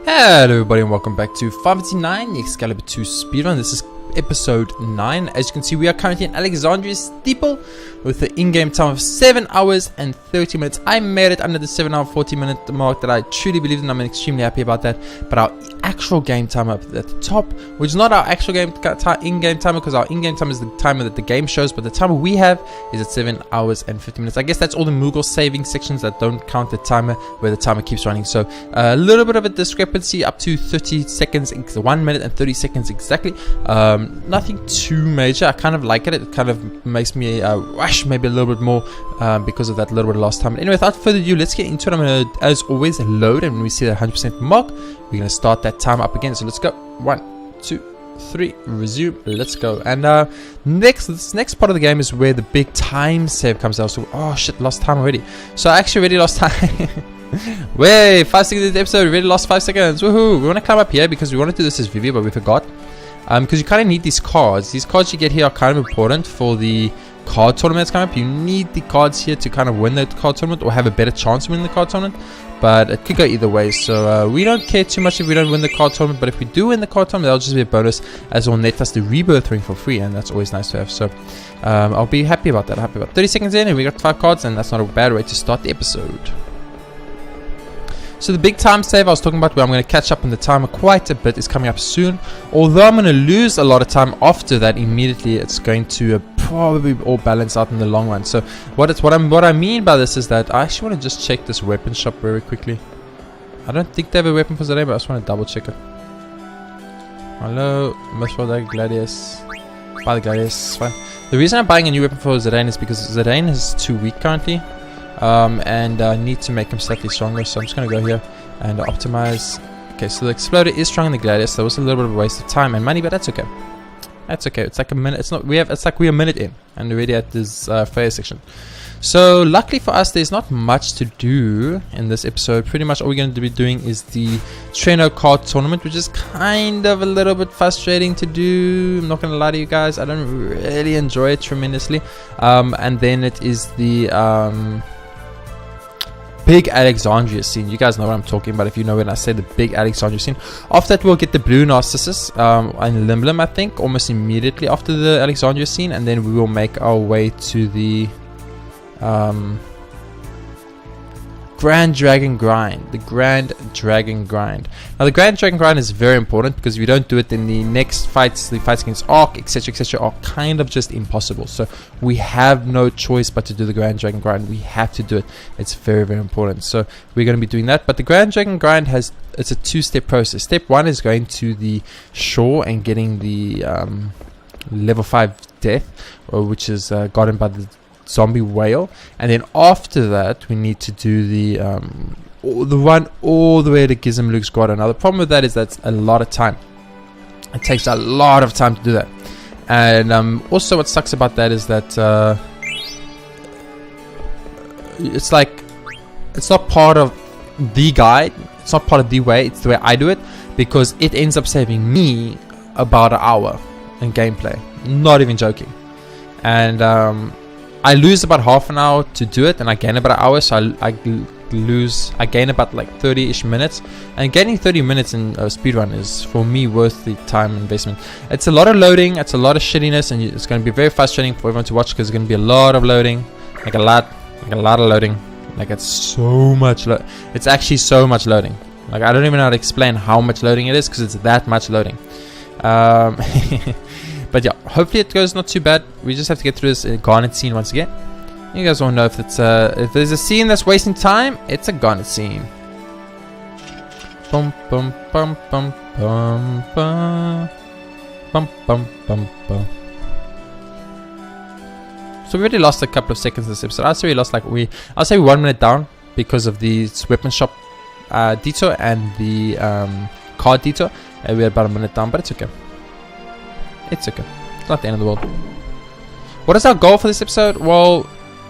Hello everybody and welcome back to FMV'S, the Excalibur II Speedrun. This is episode 9. As you can see, we are currently in Alexandria's steeple with the in-game time of 7 hours and 30 minutes. I made it under the 7 hour 40 minute mark that I truly believe in. I'm extremely happy about that. But our actual game time up at the top, which is not our actual in-game timer, because our in-game time is the timer that the game shows, but the timer we have is at 7 hours and 50 minutes. I guess that's all the Moogle saving sections that don't count the timer where the timer keeps running. So a little bit of a discrepancy up to 30 seconds, 1 minute and 30 seconds exactly. Nothing too major. I kind of like it. It kind of makes me rush maybe a little bit more because of that little bit of lost time. But anyway, without further ado, let's get into it. I'm going to, as always, load, and when we see the 100% mark, we're going to start that time up again. So let's go. 1, 2, 3, resume. Let's go. And this next part of the game is where the big time save comes out. So, oh shit, lost time already. So I actually already lost time. Wait, 5 seconds into the episode, we already lost 5 seconds. Woohoo! We want to climb up here because we want to do this as Vivi, but we forgot. Because you kind of need these cards. These cards you get here are kind of important for the card tournament that's coming up. You need the cards here to kind of win the card tournament or have a better chance of winning the card tournament. But it could go either way. So we don't care too much if we don't win the card tournament. But if we do win the card tournament, that'll just be a bonus, as it will net us the rebirth ring for free. And that's always nice to have. So I'll be happy about that. 30 seconds in and we got 5 cards. And that's not a bad way to start the episode. So the big time save I was talking about, where I'm going to catch up on the timer quite a bit, is coming up soon. Although I'm going to lose a lot of time after that, immediately it's going to probably all balance out in the long run. So what I mean by this is that I actually want to just check this weapon shop very quickly. I don't think they have a weapon for Zidane, but I just want to double check it. Hello, Mr. Gladius. Buy the Gladius, fine. The reason I'm buying a new weapon for Zidane is because Zidane is too weak currently. And I need to make him slightly stronger, so I'm just going to go here and optimize. Okay, so the Exploder is stronger than the Gladius. That was a little bit of a waste of time and money, but that's okay. That's okay. It's like a minute. It's like we're a minute in and we're already at this fair section. So luckily for us, there's not much to do in this episode. Pretty much all we're going to be doing is the Treno card tournament, which is kind of a little bit frustrating to do. I'm not going to lie to you guys. I don't really enjoy it tremendously. And then it is the big Alexandria scene. You guys know what I'm talking about if you know when I say the big Alexandria scene. After that, we'll get the blue Narcissus and Limblem, I think, almost immediately after the Alexandria scene, and then we will make our way to the Grand Dragon Grind. The Grand Dragon Grind. Now, the Grand Dragon Grind is very important because if you don't do it, then the next fights, the fights against Ark, etc., are kind of just impossible. So we have no choice but to do the Grand Dragon Grind. We have to do it. It's very, very important. So we're going to be doing that. But the Grand Dragon Grind it's a 2-step process. Step 1 is going to the shore and getting the level 5 death, which is gotten by the zombie whale, and then after that we need to do the one all the way to Gizem Luke's grotto. Now the problem with that is that's a lot of time. It takes a lot of time to do that, and also what sucks about that is that it's like it's not part of the guide, it's not part of the way, it's the way I do it, because it ends up saving me about an hour in gameplay, not even joking. And I lose about half an hour to do it, and I gain about an hour, so I gain about like 30-ish minutes, and gaining 30 minutes in a speedrun is for me worth the time investment. It's a lot of loading, it's a lot of shittiness, and it's going to be very frustrating for everyone to watch because there's going to be a lot of loading, like a lot of loading, like it's so much it's actually so much loading. Like I don't even know how to explain how much loading it is because it's that much loading. But yeah, hopefully it goes not too bad. We just have to get through this garnet scene once again. You guys won't know if it's if there's a scene that's wasting time, it's a garnet scene. Bum bum bum bum bum bum bum bum bum bum. So we already lost a couple of seconds in this episode. I'll say we lost I'll say 1 minute down because of the weapon shop detour and the card detour. And we had about a minute down, but it's okay. It's okay. It's not the end of the world. What is our goal for this episode? Well,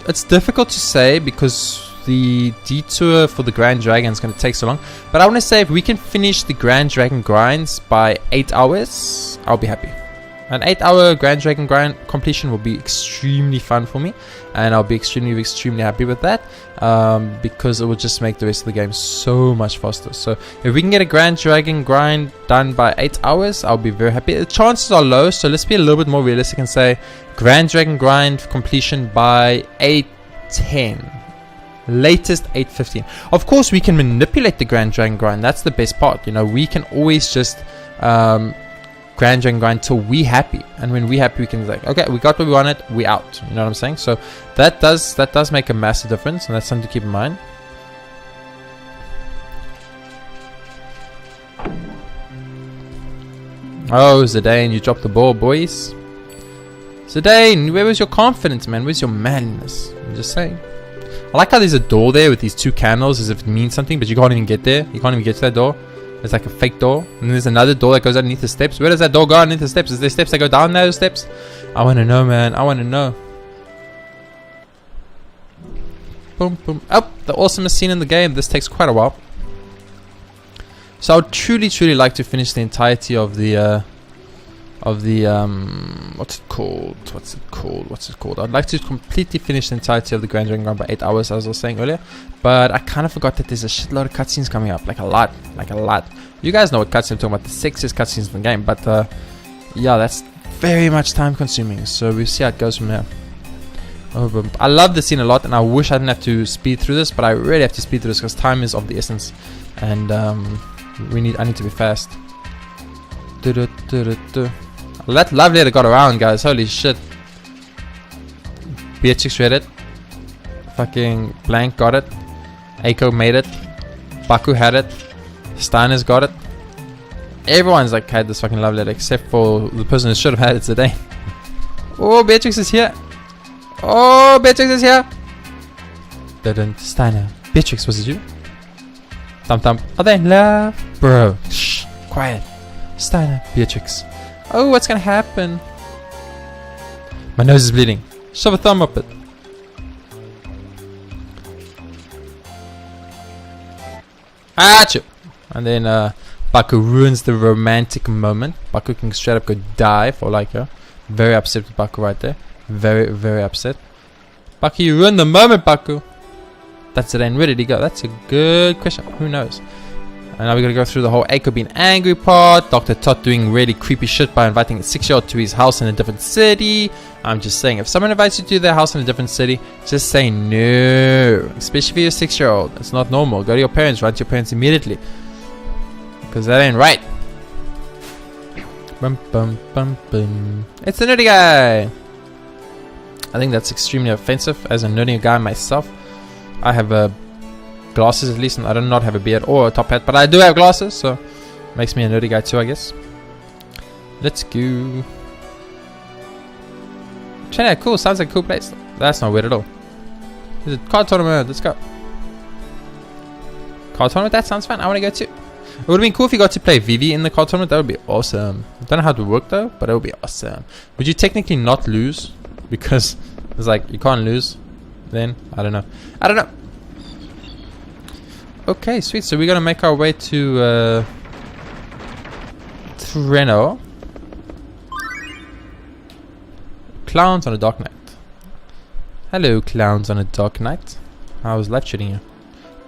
it's difficult to say because the detour for the Grand Dragon is going to take so long. But I want to say if we can finish the Grand Dragon grinds by 8 hours, I'll be happy. An 8-hour Grand Dragon grind completion will be extremely fun for me, and I'll be extremely happy with that, because it will just make the rest of the game so much faster. So if we can get a Grand Dragon grind done by 8 hours, I'll be very happy. The chances are low, so let's be a little bit more realistic and say Grand Dragon grind completion by 8:10. Latest 8:15. Of course, we can manipulate the Grand Dragon grind. That's the best part. You know, we can always just Grand Dragon grind till we happy, and when we happy, we can like, okay, we got what we wanted, we out. You know what I'm saying? So that does make a massive difference, and that's something to keep in mind. Oh, Zidane, you dropped the ball, boys. Zidane, where was your confidence, man? Where's your madness? I'm just saying. I like how there's a door there with these 2 candles as if it means something, but you can't even get there. You can't even get to that door. It's like a fake door. And then there's another door that goes underneath the steps. Where does that door go underneath the steps? Is there steps that go down those steps? I want to know, man. I want to know. Boom, boom. Oh, the awesomest scene in the game. This takes quite a while. So I would truly like to finish the entirety of the what's it called? I'd like to completely finish the entirety of the Grand Dragon grind by 8 hours, as I was saying earlier, but I kind of forgot that there's a shitload of cutscenes coming up, like a lot. You guys know what cutscenes I'm talking about, the sexiest cutscenes in the game, but yeah, that's very much time consuming, so we'll see how it goes from there. Oh, I love this scene a lot, and I wish I didn't have to speed through this, but I really have to speed through this because time is of the essence, and I need to be fast. Well, that lovely that got around, guys. Holy shit. Beatrix read it. Fucking Blank got it. Aiko made it. Baku had it. Steiner's got it. Everyone's like had this fucking love letter except for the person who should have had it today. Oh, Beatrix is here. Oh, Beatrix is here. Steiner. Beatrix, was it you? Thump. Are they in love? Bro. Shh. Quiet. Steiner. Beatrix. Oh, what's gonna happen? My nose is bleeding. Shove a thumb up it. Achoo! And then Baku ruins the romantic moment. Baku can straight up go die for like her. Very upset with Baku right there. Very upset. Baku, you ruined the moment, Baku. That's it, and where did he go? That's a good question. Who knows? And now we're going to go through the whole Aiko being angry part. Dr. Todd doing really creepy shit by inviting a 6-year-old to his house in a different city. I'm just saying, if someone invites you to their house in a different city, just say no. Especially if you're a 6-year-old. It's not normal. Go to your parents. Write to your parents immediately. Because that ain't right. Bum, bum, bum, bum. It's the nerdy guy. I think that's extremely offensive as a nerdy guy myself. I have glasses at least, and I do not have a beard or a top hat, but I do have glasses, so makes me a nerdy guy too, I guess. Let's go. Treno, cool, sounds like a cool place. That's not weird at all. There's a card tournament, let's go. Card tournament, that sounds fun, I want to go too. It would have been cool if you got to play Vivi in the card tournament, that would be awesome. I don't know how it would work though, but it would be awesome. Would you technically not lose? Because it's like, you can't lose then? I don't know. Okay, sweet. So we're gonna make our way to Treno. Clowns on a dark night. Hello, clowns on a dark night. How was life treating you?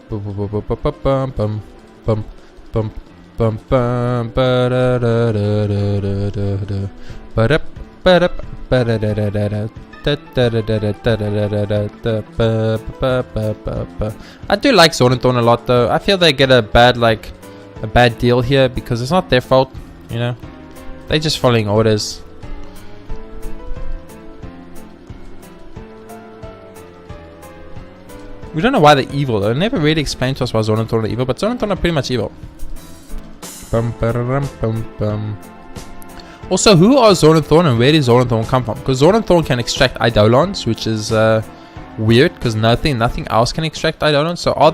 Bum bum bum bum bum bum bum bum bum ba da da da da da da ba da ba da ba da da da da. I do like Sword and Thorn a lot though. I feel they get a bad deal here because it's not their fault, you know. They're just following orders. We don't know why they're evil though. It never really explained to us why Sword and Thorn are evil, but Sword and Thorn are pretty much evil. Also, who are Zorn and Thorn and where did Zorn and Thorn come from? Because Zorn and Thorn can extract Eidolons, which is weird because nothing else can extract Eidolons. So are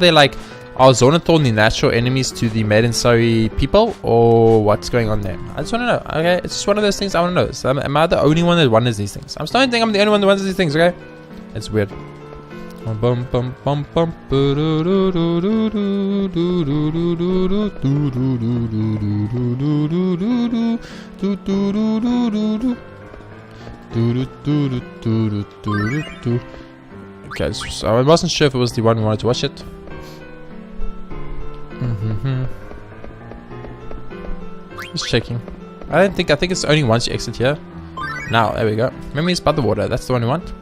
Zorn and Thorn the natural enemies to the Maiden-Sari people, or what's going on there? I just want to know. Okay, it's just one of those things I want to know. So am I the only one that wonders these things? I'm starting to think I'm the only one that wonders these things. Okay, it's weird. Bum bum bum bum. Okay, so I wasn't sure if it was the one we wanted to watch it. Just checking. I think it's only once you exit here. Now, there we go. Memories by the water. That's the one we want.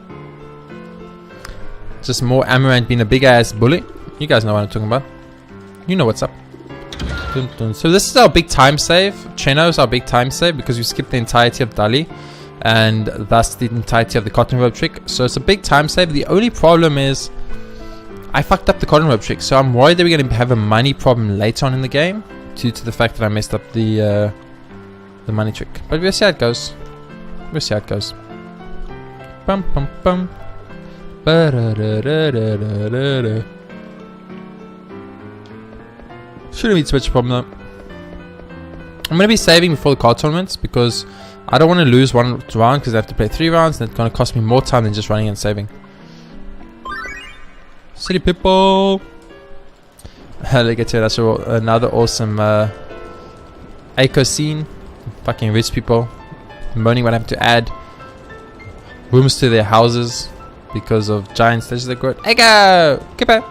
Just more Amaranth being a big ass bully. You guys know what I'm talking about. You know what's up. Dun, dun. So this is our big time save. Treno is our big time save because we skipped the entirety of Dali. And thus the entirety of the cotton rope trick. So it's a big time save. The only problem is I fucked up the cotton rope trick. So I'm worried that we're going to have a money problem later on in the game. Due to the fact that I messed up the money trick. But we'll see how it goes. We'll see how it goes. Bum bum bum. Shouldn't be too much problem though. I'm going to be saving before the card tournaments because I don't want to lose one round because I have to play 3 rounds and it's going to cost me more time than just running and saving. City people. Look at it, that's another awesome Echo scene. Fucking rich people moaning about having to add rooms to their houses because of giant stages they got. Echo! Kipper!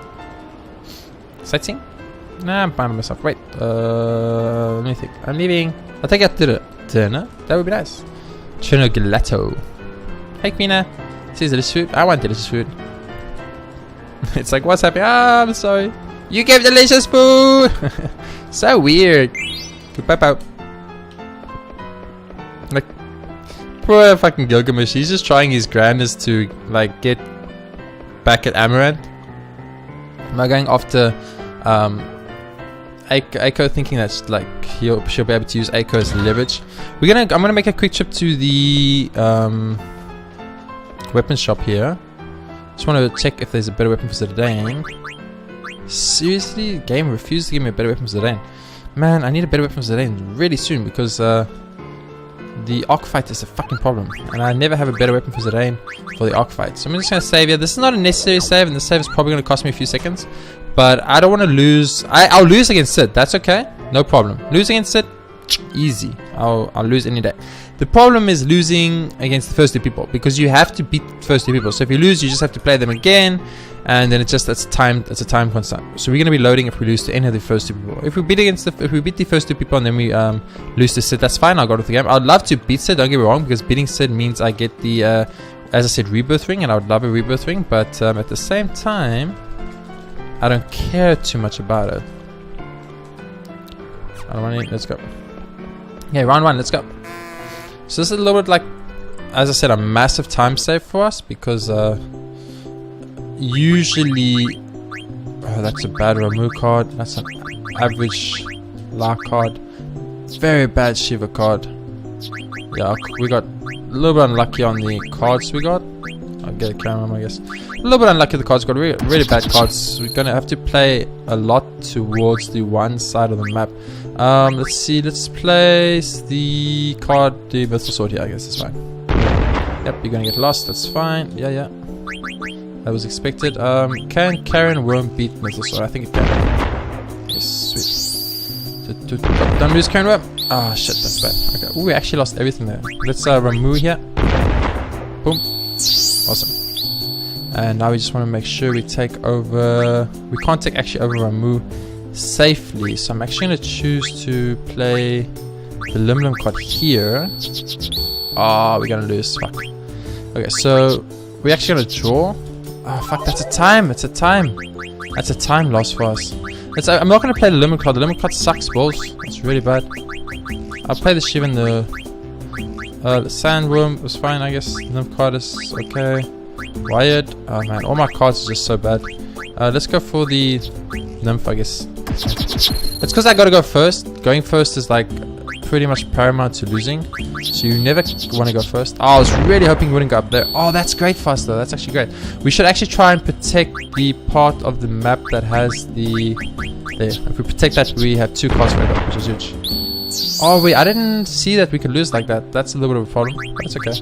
Sightseeing? Nah, I'm fine with myself. Wait, let me think. I'm leaving. I'll take out dinner. That would be nice. Treno gelato. Hey, Queena. This is delicious food. I want delicious food. It's like, what's happening? Ah, I'm sorry. You gave delicious food! So weird. Goodbye, pow. Like, poor fucking Gilgamesh. He's just trying his grandest to, like, get back at Amaranth. Am I going after, Echo, thinking that, like, she'll be able to use Echo as leverage. I'm gonna make a quick trip to the, weapon shop here. Just want to check if there's a better weapon for Zidane. Seriously? The game refused to give me a better weapon for Zidane. Man, I need a better weapon for Zidane really soon because the Arc Fight is a fucking problem. And I never have a better weapon for Zidane for the Arc Fight. So I'm just going to save here. This is not a necessary save and the save is probably going to cost me a few seconds. But I don't want to lose. I'll lose against Sid. That's okay. No problem. Lose against Sid? Easy. I'll lose any day. The problem is losing against the first 2 people because you have to beat the first 2 people. So if you lose, you just have to play them again, and then it's a time constant. So we're gonna be loading if we lose to any of the first 2 people. If we beat the first 2 people and then we lose to Sid, that's fine. I'll go to the game. I'd love to beat Sid. Don't get me wrong, because beating Sid means I get the as I said, rebirth ring, and I would love a rebirth ring. But at the same time, I don't care too much about it. I don't want to. Let's go. Okay, round 1. Let's go. So this is a little bit like, as I said, a massive time save for us because usually, that's a bad Ramu card. That's an average La card. Very bad Shiva card. Yeah, we got a little bit unlucky on the cards we got. I'll get a camera, I guess. A little bit unlucky the cards got. Really bad cards. We're gonna have to play a lot towards the one side of the map. Let's see, let's place the card, the Mythal Sword here, I guess it's fine. Yep, you're gonna get lost, that's fine. Yeah. That was expected. Can Karen Worm beat Mythal Sword? I think it can. Yes, sweet. Don't lose Karen Worm. Ah, shit, that's bad. Okay, ooh, we actually lost everything there. Let's remove here. Boom. Awesome. And now we just want to make sure we take over. We can't take actually over Ramu safely, so I'm actually going to choose to play the Limlim card here. Oh, we're going to lose. Fuck. Okay, so we're actually going to draw. Oh, fuck, that's a time. It's a time. That's a time loss for us. I'm not going to play the Limlim card. The Limlim card sucks balls. It's really bad. I'll play the Shiva and the Sandworm was fine, I guess. The Nymph card is okay. Wired. Oh man, all my cards are just so bad. Let's go for the Nymph, I guess. It's because I gotta go first. Going first is like pretty much paramount to losing. So you never want to go first. Oh, I was really hoping you wouldn't go up there. Oh, that's great for us though. That's actually great. We should actually try and protect the part of the map that has the... There. If we protect that, we have 2 cards right up, which is huge. Oh wait, I didn't see that we could lose like that. That's a little bit of a problem. That's okay.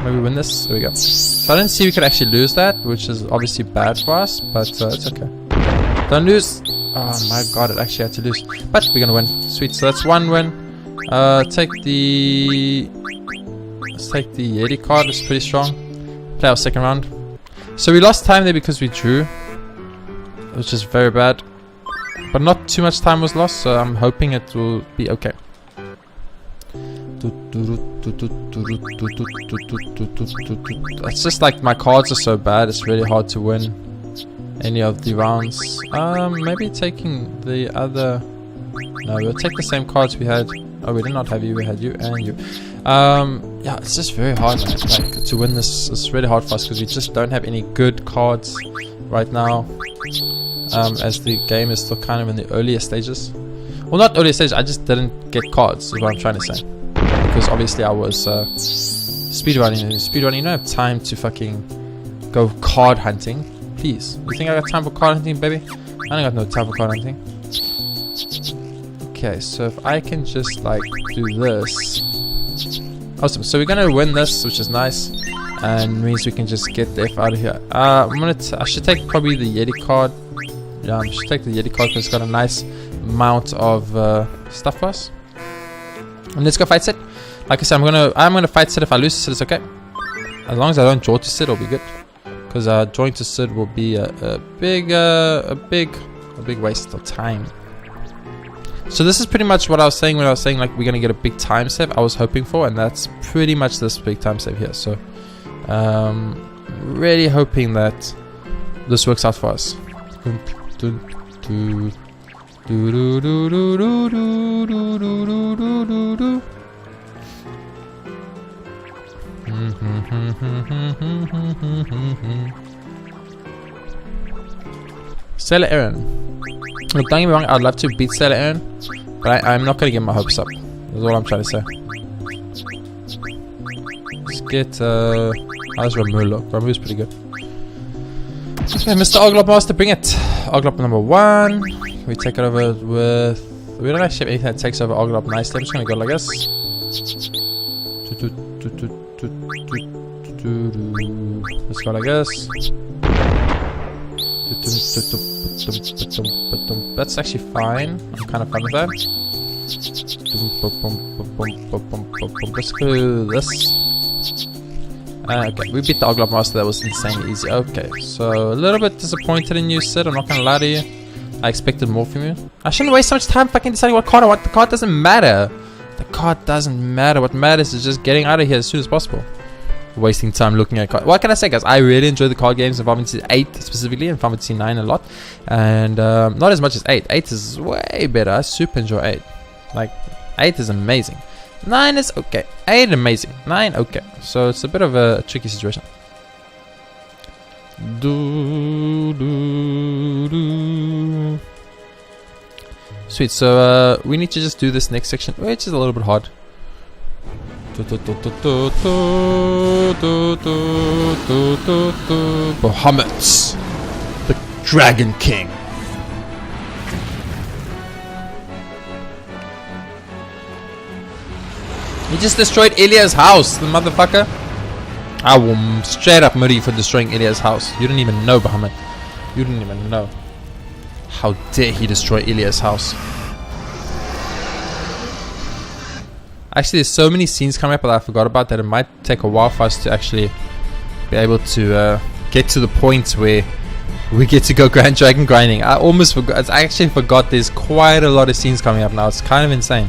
Maybe win this. There we go. So I didn't see we could actually lose that, which is obviously bad for us, but it's okay. Don't lose. Oh my god, it actually had to lose. But we're gonna win. Sweet. So that's 1 win. Let's take the Yeti card. It's pretty strong. Play our second round. So we lost time there because we drew, which is very bad. But not too much time was lost, so I'm hoping it will be okay. It's just like my cards are so bad, it's really hard to win any of the rounds. Maybe taking the other... No, we'll take the same cards we had. Oh, we did not have you, we had you and you. Yeah, it's just very hard, man. Like, to win this. It's really hard for us because we just don't have any good cards right now. As the game is still kind of in the earlier stages. Well, not earlier stages, I just didn't get cards, is what I'm trying to say. Because obviously I was speedrunning, and speedrunning, you don't have time to fucking go card hunting. Please. You think I got time for card hunting, baby? I ain't got no time for card hunting. Okay, so if I can just like do this. Awesome, so we're gonna win this, which is nice. And means we can just get the F out of here. I should take probably the Yeti card. Yeah, I should take the Yeti card because it's got a nice amount of stuff for us. And let's go fight set. Like I said, I'm gonna fight set. If I lose to Sid, it's okay. As long as I don't draw to Sid, it'll be good. Because drawing to Sid will be a big waste of time. So this is pretty much what I was saying when I was saying like we're gonna get a big time save. I was hoping for, and that's pretty much this big time save here. So really hoping that this works out for us. Sailor Aaron. Look, don't get me wrong, I'd love to beat Sailor Aaron, but I'm not going to get my hopes up. That's all I'm trying to say. Let's get, how's Ramu look? Ramu's pretty good. Okay, Mr. Oglop Master, bring it. Oglop number 1. We take it over with... We don't actually have anything that takes over Oglop nicely. I'm just going to go like this. Let's go like this. That's actually fine. I'm kind of fine with that. Let's do this. Okay, we beat the Oglop Master. That was insanely easy. Okay, so a little bit disappointed in you, Sid. I'm not gonna lie to you. I expected more from you. I shouldn't waste so much time fucking deciding what card I want. The card doesn't matter. The card doesn't matter. What matters is just getting out of here as soon as possible. Wasting time looking at cards. What can I say, guys? I really enjoy the card games in Final Fantasy 8 specifically, and Final Fantasy 9 a lot. And not as much as 8. 8 is way better. I super enjoy 8. Like, 8 is amazing. 9 is okay. 8 amazing. 9 okay. So it's a bit of a tricky situation. Sweet. So we need to just do this next section, which is a little bit hard. Bahamut, the Dragon King. He just destroyed Ilya's house, the motherfucker. I will straight up murder you for destroying Ilya's house. You didn't even know, Bahamut. You didn't even know. How dare he destroy Ilya's house? Actually, there's so many scenes coming up that I forgot about that it might take a while for us to actually be able to get to the point where we get to go Grand Dragon grinding. I almost forgot. I actually forgot there's quite a lot of scenes coming up now. It's kind of insane.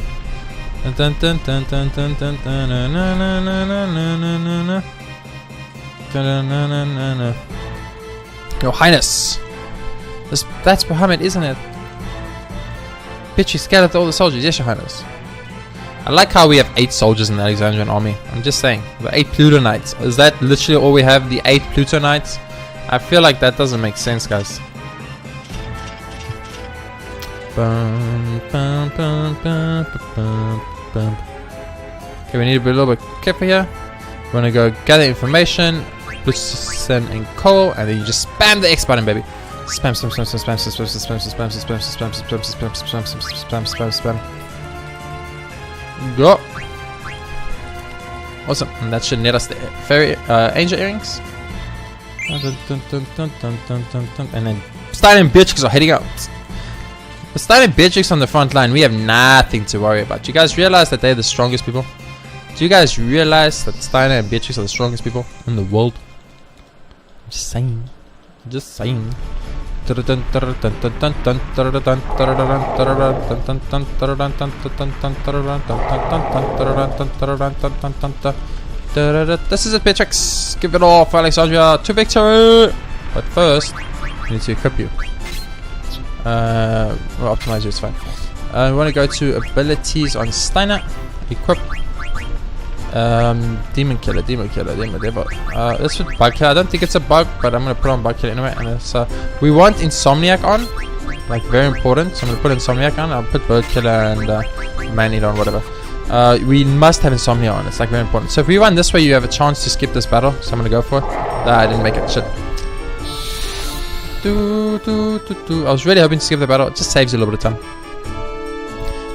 Your Highness. That's Bahamut, isn't it? Bitch, you scattered all the soldiers. Yes, Your Highness. I like how we have 8 soldiers in the Alexandrian army. I'm just saying. The 8 Pluto Knights. Is that literally all we have? The 8 Pluto Knights? I feel like that doesn't make sense, guys. Okay, we need to be a little bit careful here. We're gonna go gather information, Blitzen and coal, and then you just spam the X button, baby. Spam, spam, spam, spam, spam, spam, spam, spam, spam, spam, spam, spam, spam, spam, spam, spam, spam. Go. Awesome, and that should net us the fairy angel earrings. And then Stein and Beatrix are heading out. With Stein and Beatrix on the front line, we have nothing to worry about. Do you guys realize that they're the strongest people? Do you guys realize that Steiner and Beatrix are the strongest people in the world? Just saying. Just saying. This is it, Beatrix. Give it all for Alexandria to victory. But first, we need to equip you. We'll optimize you, it's fine. We want to go to abilities on Steiner. Equip. Demon Killer, Demon Devil. Let's put Bug Killer. I don't think it's a bug, but I'm going to put on Bug Killer anyway. And it's, we want Insomniac on. Like, very important. So I'm going to put Insomniac on. I'll put Bird Killer and Man Eater on, whatever. We must have Insomnia on. It's like very important. So if we run this way, you have a chance to skip this battle. So I'm going to go for it. I didn't make it. Shit. I was really hoping to skip the battle. It just saves you a little bit of time.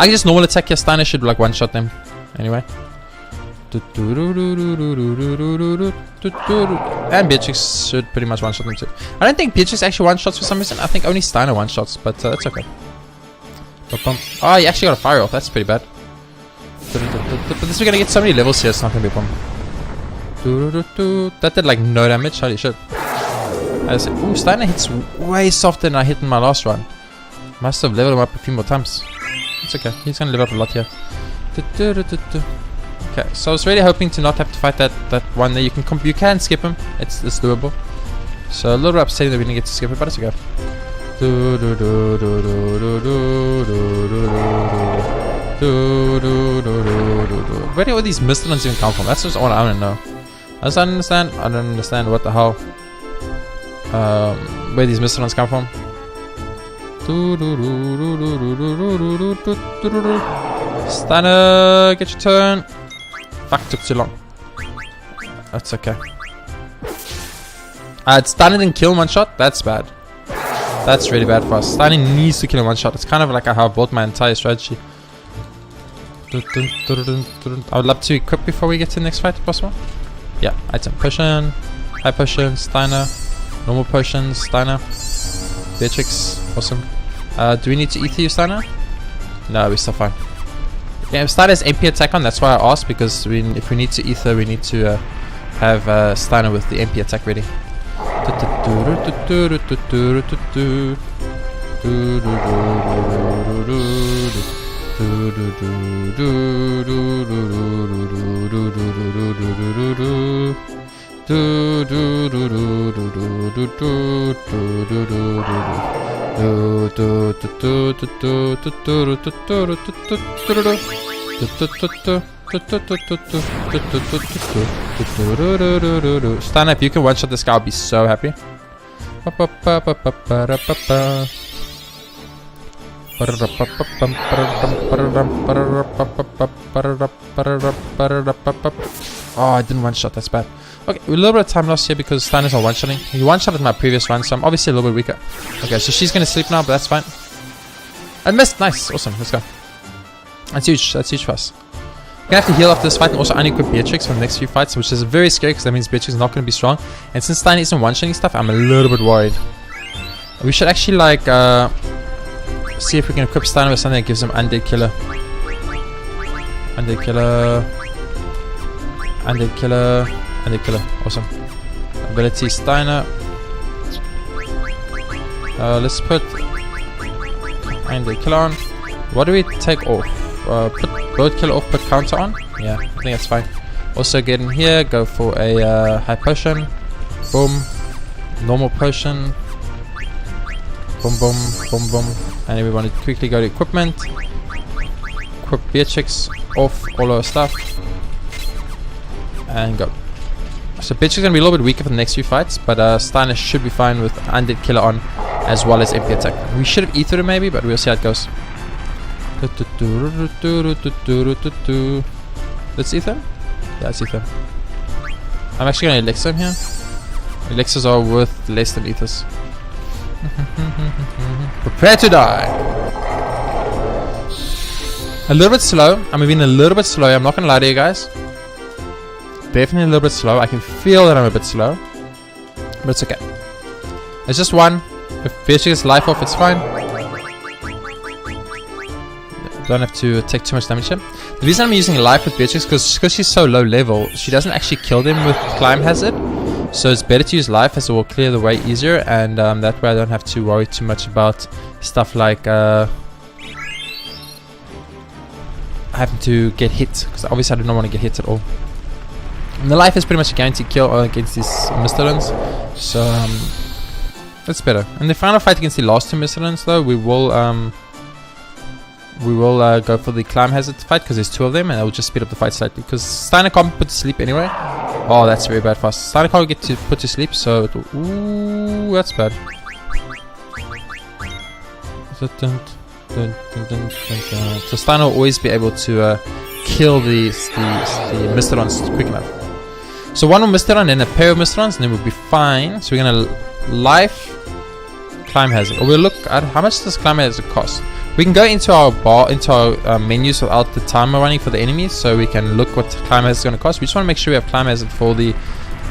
I can just normal attack your Steiner. Should like one-shot them. Anyway. And Beatrix should pretty much one-shot them too. I don't think Beatrix actually one-shots for some reason. I think only Steiner one-shots, but that's okay. Oh, you actually got a fire off. That's pretty bad. But this we're gonna get so many levels here, it's not gonna be a problem. That did like no damage. Holy shit. Ooh, Steiner hits way softer than I hit in my last run. Must have leveled him up a few more times. It's okay. He's gonna level up a lot here. Okay, so I was really hoping to not have to fight that one there. You can skip him. It's doable. So a little bit upsetting that we didn't get to skip it, but it's okay. Where do all these Mistodons even come from? That's just all I don't know. I don't understand what the hell. Where these Mistodons come from. Steiner, get your turn. Fuck, took too long. That's okay. Steiner didn't kill him one shot. That's bad. That's really bad for us. Steiner needs to kill him one shot. It's kind of like how I built my entire strategy. I would love to equip before we get to the next fight if possible. Yeah, item potion, high potion, Steiner, normal potions, Steiner, Beatrix, awesome. Do we need to ether you, Steiner? No, we're still fine. Yeah, Steiner has MP attack on, that's why I asked, because if we need to ether, we need to have Steiner with the MP attack ready. Steiner, if you can one-shot this guy, I'll be so happy. Oh, I didn't one-shot, that's bad. Okay, a little bit of time lost here because Steiner's not one-shotting. He one-shotted my previous run, so I'm obviously a little bit weaker. Okay, so she's gonna sleep now, but that's fine. I missed, nice, awesome, let's go. That's huge for us. We're gonna have to heal after this fight and also unequip Beatrix for the next few fights, which is very scary because that means Beatrix is not gonna be strong. And since Steiner isn't one-shotting stuff, I'm a little bit worried. We should actually like see if we can equip Steiner with something that gives him Undead Killer. Undead Killer. Undead Killer. Undead Killer. Awesome. Ability Steiner. Let's put Undead Killer on. What do we take off? Put Bird Killer off, put counter on? Yeah, I think that's fine. Also get in here, go for a high potion. Boom. Normal potion. Boom, boom, boom, boom. And then we want to quickly go to equipment. Equip Beatrix, off all our stuff. And go. So Beatrix is going to be a little bit weaker for the next few fights, but Steiner should be fine with Undead Killer on, as well as MP attack. We should have ethered him maybe, but we'll see how it goes. Let's ether him? Yeah, let's ether him. I'm actually going to elixir him here. Elixirs are worth less than ethers. Prepare to die. A little bit slow. I'm moving a little bit slow. I'm not gonna lie to you guys. Definitely a little bit slow. I can feel that I'm a bit slow, but it's okay. It's just one. If Beatrix gets life off, it's fine. Don't have to take too much damage here. The reason I'm using life with Beatrix is because she's so low level, she doesn't actually kill them with climb hazard. So it's better to use life as it will clear the way easier, and that way I don't have to worry too much about stuff like having to get hit, because obviously I do not want to get hit at all. And the life is pretty much a guaranteed kill against these Mistodons, so that's better. In the final fight against the last two Mistodons though, we will go for the climb hazard fight because there's two of them, and it will just speed up the fight slightly because Steiner can't be put to sleep anyway. Oh, that's very bad for us. Steiner can't get to put to sleep, so it will, ooh, that's bad. So Steiner will always be able to kill the Mistodons quick enough. So one more Mistodon and a pair of Mistodons, and then we'll be fine. So we're gonna life climb hazard, or we'll look at how much does climb hazard cost. We can go into our menus without the timer running for the enemies, so we can look what climb hazard is going to cost. We just want to make sure we have climb hazard for the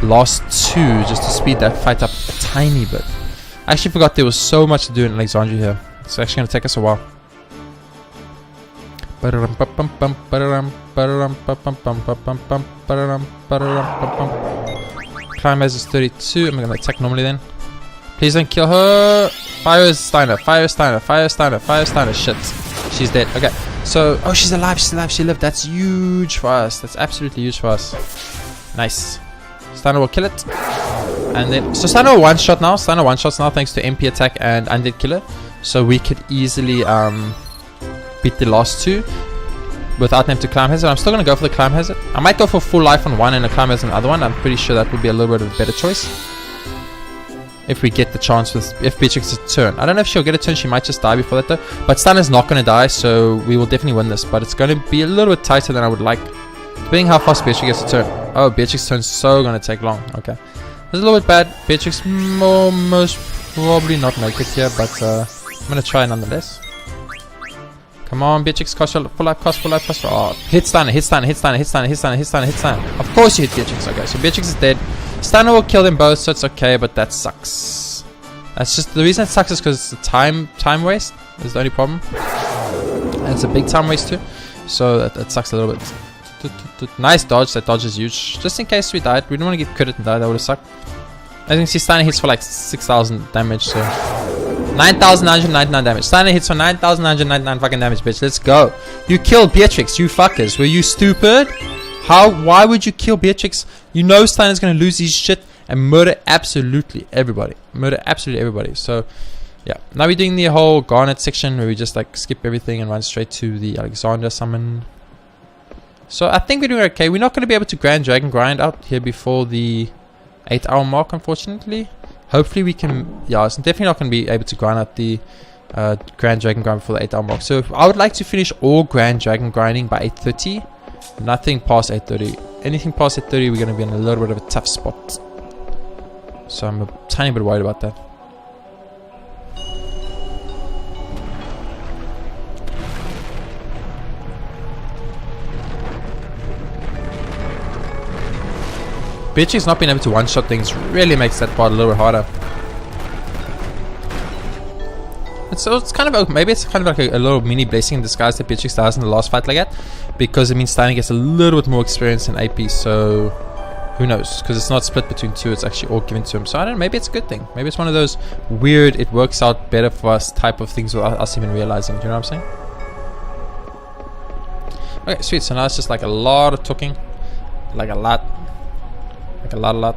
last two, just to speed that fight up a tiny bit. I actually forgot there was so much to do in Alexandria here. It's actually going to take us a while. Climb hazard is 32. I'm going to attack normally then. Please don't kill her. Fire Steiner, fire Steiner, fire Steiner, fire Steiner. Shit. She's dead. Okay. So, oh, she's alive, she's alive, she lived. That's huge for us. That's absolutely huge for us. Nice. Steiner will kill it. And then, so Steiner will one shot now. Steiner one shots now thanks to MP attack and undead killer. So we could easily beat the last two without them to climb hazard. I'm still going to go for the climb hazard. I might go for full life on one and a climb hazard on the other one. I'm pretty sure that would be a little bit of a better choice. If we get the chance with, if Beatrix gets a turn. I don't know if she'll get a stun, she might just die before that though. But Steiner's not going to die, so we will definitely win this. But it's going to be a little bit tighter than I would like, depending how fast Beatrix gets a turn. Oh, Beatrix's turn's so going to take long. Okay. It's a little bit bad. Beatrix most probably not make it here, but I'm going to try nonetheless. Come on, Beatrix, cost full life, cost full life, cost full life. Oh, hit Steiner, hit Steiner, hit Steiner, hit Steiner, hit Steiner, hit Steiner, hit Steiner. Of course you hit Beatrix. Okay, so Beatrix is dead. Steiner will kill them both, so it's okay, but that sucks. That's just the reason it sucks is because it's a time waste is the only problem, and it's a big time waste too, so that sucks a little bit. Nice dodge. That dodge is huge. Just in case we died, we don't want to get crit and die. That would have sucked. As you can see, Steiner hits for like 6,000 damage, so 9,999 damage. Steiner hits for 9,999 fucking damage, bitch. Let's go. You killed Beatrix, you fuckers. Were you stupid? Why would you kill Beatrix? You know Steiner's gonna lose his shit and murder absolutely everybody. Murder absolutely everybody. So, yeah. Now we're doing the whole Garnet section where we just like skip everything and run straight to the Alexandria summon. So I think we're doing okay. We're not going to be able to Grand Dragon grind out here before the 8-hour mark, unfortunately. Hopefully we can. Yeah, it's definitely not going to be able to grind out the Grand Dragon grind before the 8-hour mark. So I would like to finish all Grand Dragon grinding by 8:30. Nothing past 8:30. Anything past 8:30, we're going to be in a little bit of a tough spot. So I'm a tiny bit worried about that. Beatrix not being able to one-shot things really makes that part a little bit harder. So it's kind of, maybe it's kind of like a little mini blessing in disguise that Beatrix does in the last fight like that, because it means Steiner gets a little bit more experience in AP, so who knows, because it's not split between two, it's actually all given to him. So I don't know, maybe it's a good thing. Maybe it's one of those weird, it works out better for us type of things without us even realizing. Do you know what I'm saying? Okay, sweet. So now it's just like a lot of talking, like a lot. Like a lot.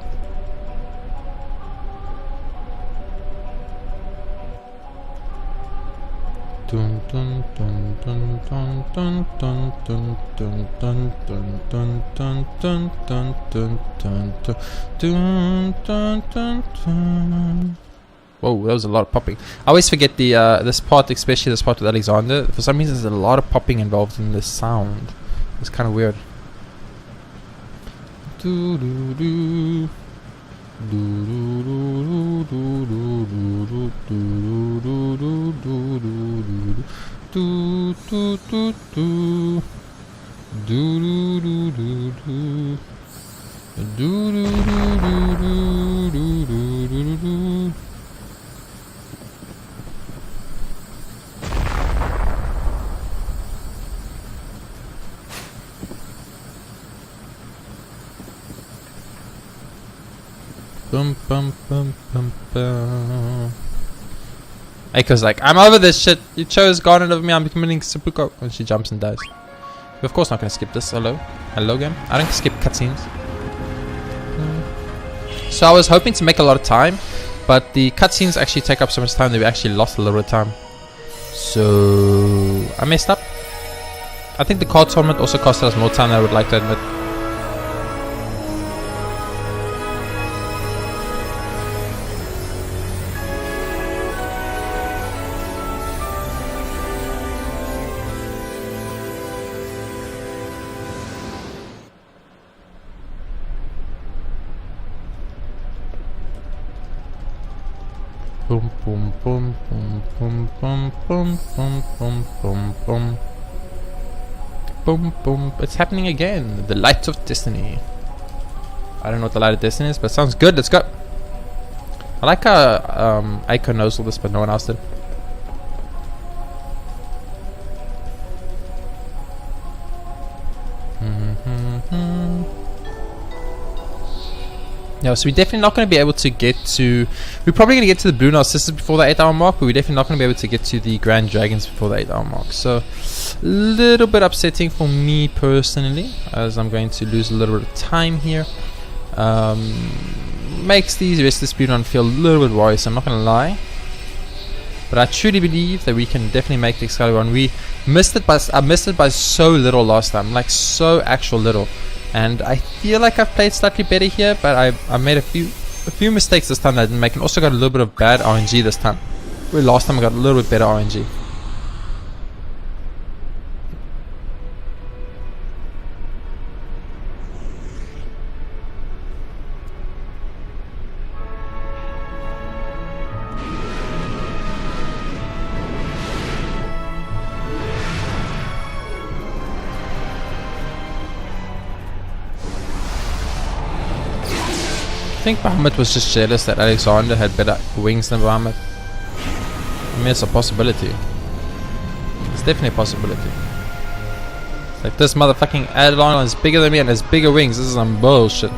Dun dun dun dun dun dun dun dun dun dun dun dun dun dun dun dun dun dun dun dun. Whoa, that was a lot of popping. I always forget the this part, especially this part with Alexander. For some reason, there's a lot of popping involved in this sound. It's kind of weird. Do do do. Do do do do do do do do do do do do do do do. Bum, bum, bum, bum, bum. Eiko's like, I'm over this shit. You chose Garnet over me. I'm committing seppuku. When she jumps and dies. We're of course not gonna skip this. Hello game. I don't skip cutscenes. So I was hoping to make a lot of time, but the cutscenes actually take up so much time that we actually lost a little bit of time. So I messed up. I think the card tournament also costed us more time than I would like to admit. Boom, boom, boom, boom, boom, boom, boom, boom, boom, boom, boom. Boom, boom. It's happening again. The Light of Destiny. I don't know what the Light of Destiny is, but it sounds good. Let's go. I like how Eiko knows all this, but no one else did. Yeah, so we're definitely not going to be able to get to... We're probably going to get to the Blue Narcissus before the 8-hour mark, but we're definitely not going to be able to get to the Grand Dragons before the 8-hour mark. So, a little bit upsetting for me personally, as I'm going to lose a little bit of time here. Makes the rest of the speedrun feel a little bit worrisome, I'm not going to lie. But I truly believe that we can definitely make the Excalibur one. We missed it by... I missed it by so little last time, like so actual little. And I feel like I've played slightly better here, but I made a few mistakes this time that I didn't make, and also got a little bit of bad RNG this time. Where last time I got a little bit better RNG. I think Bahamut was just jealous that Alexander had better wings than Bahamut. I mean, it's a possibility. It's definitely a possibility. It's like, this motherfucking Adeline is bigger than me and has bigger wings. This is some bullshit.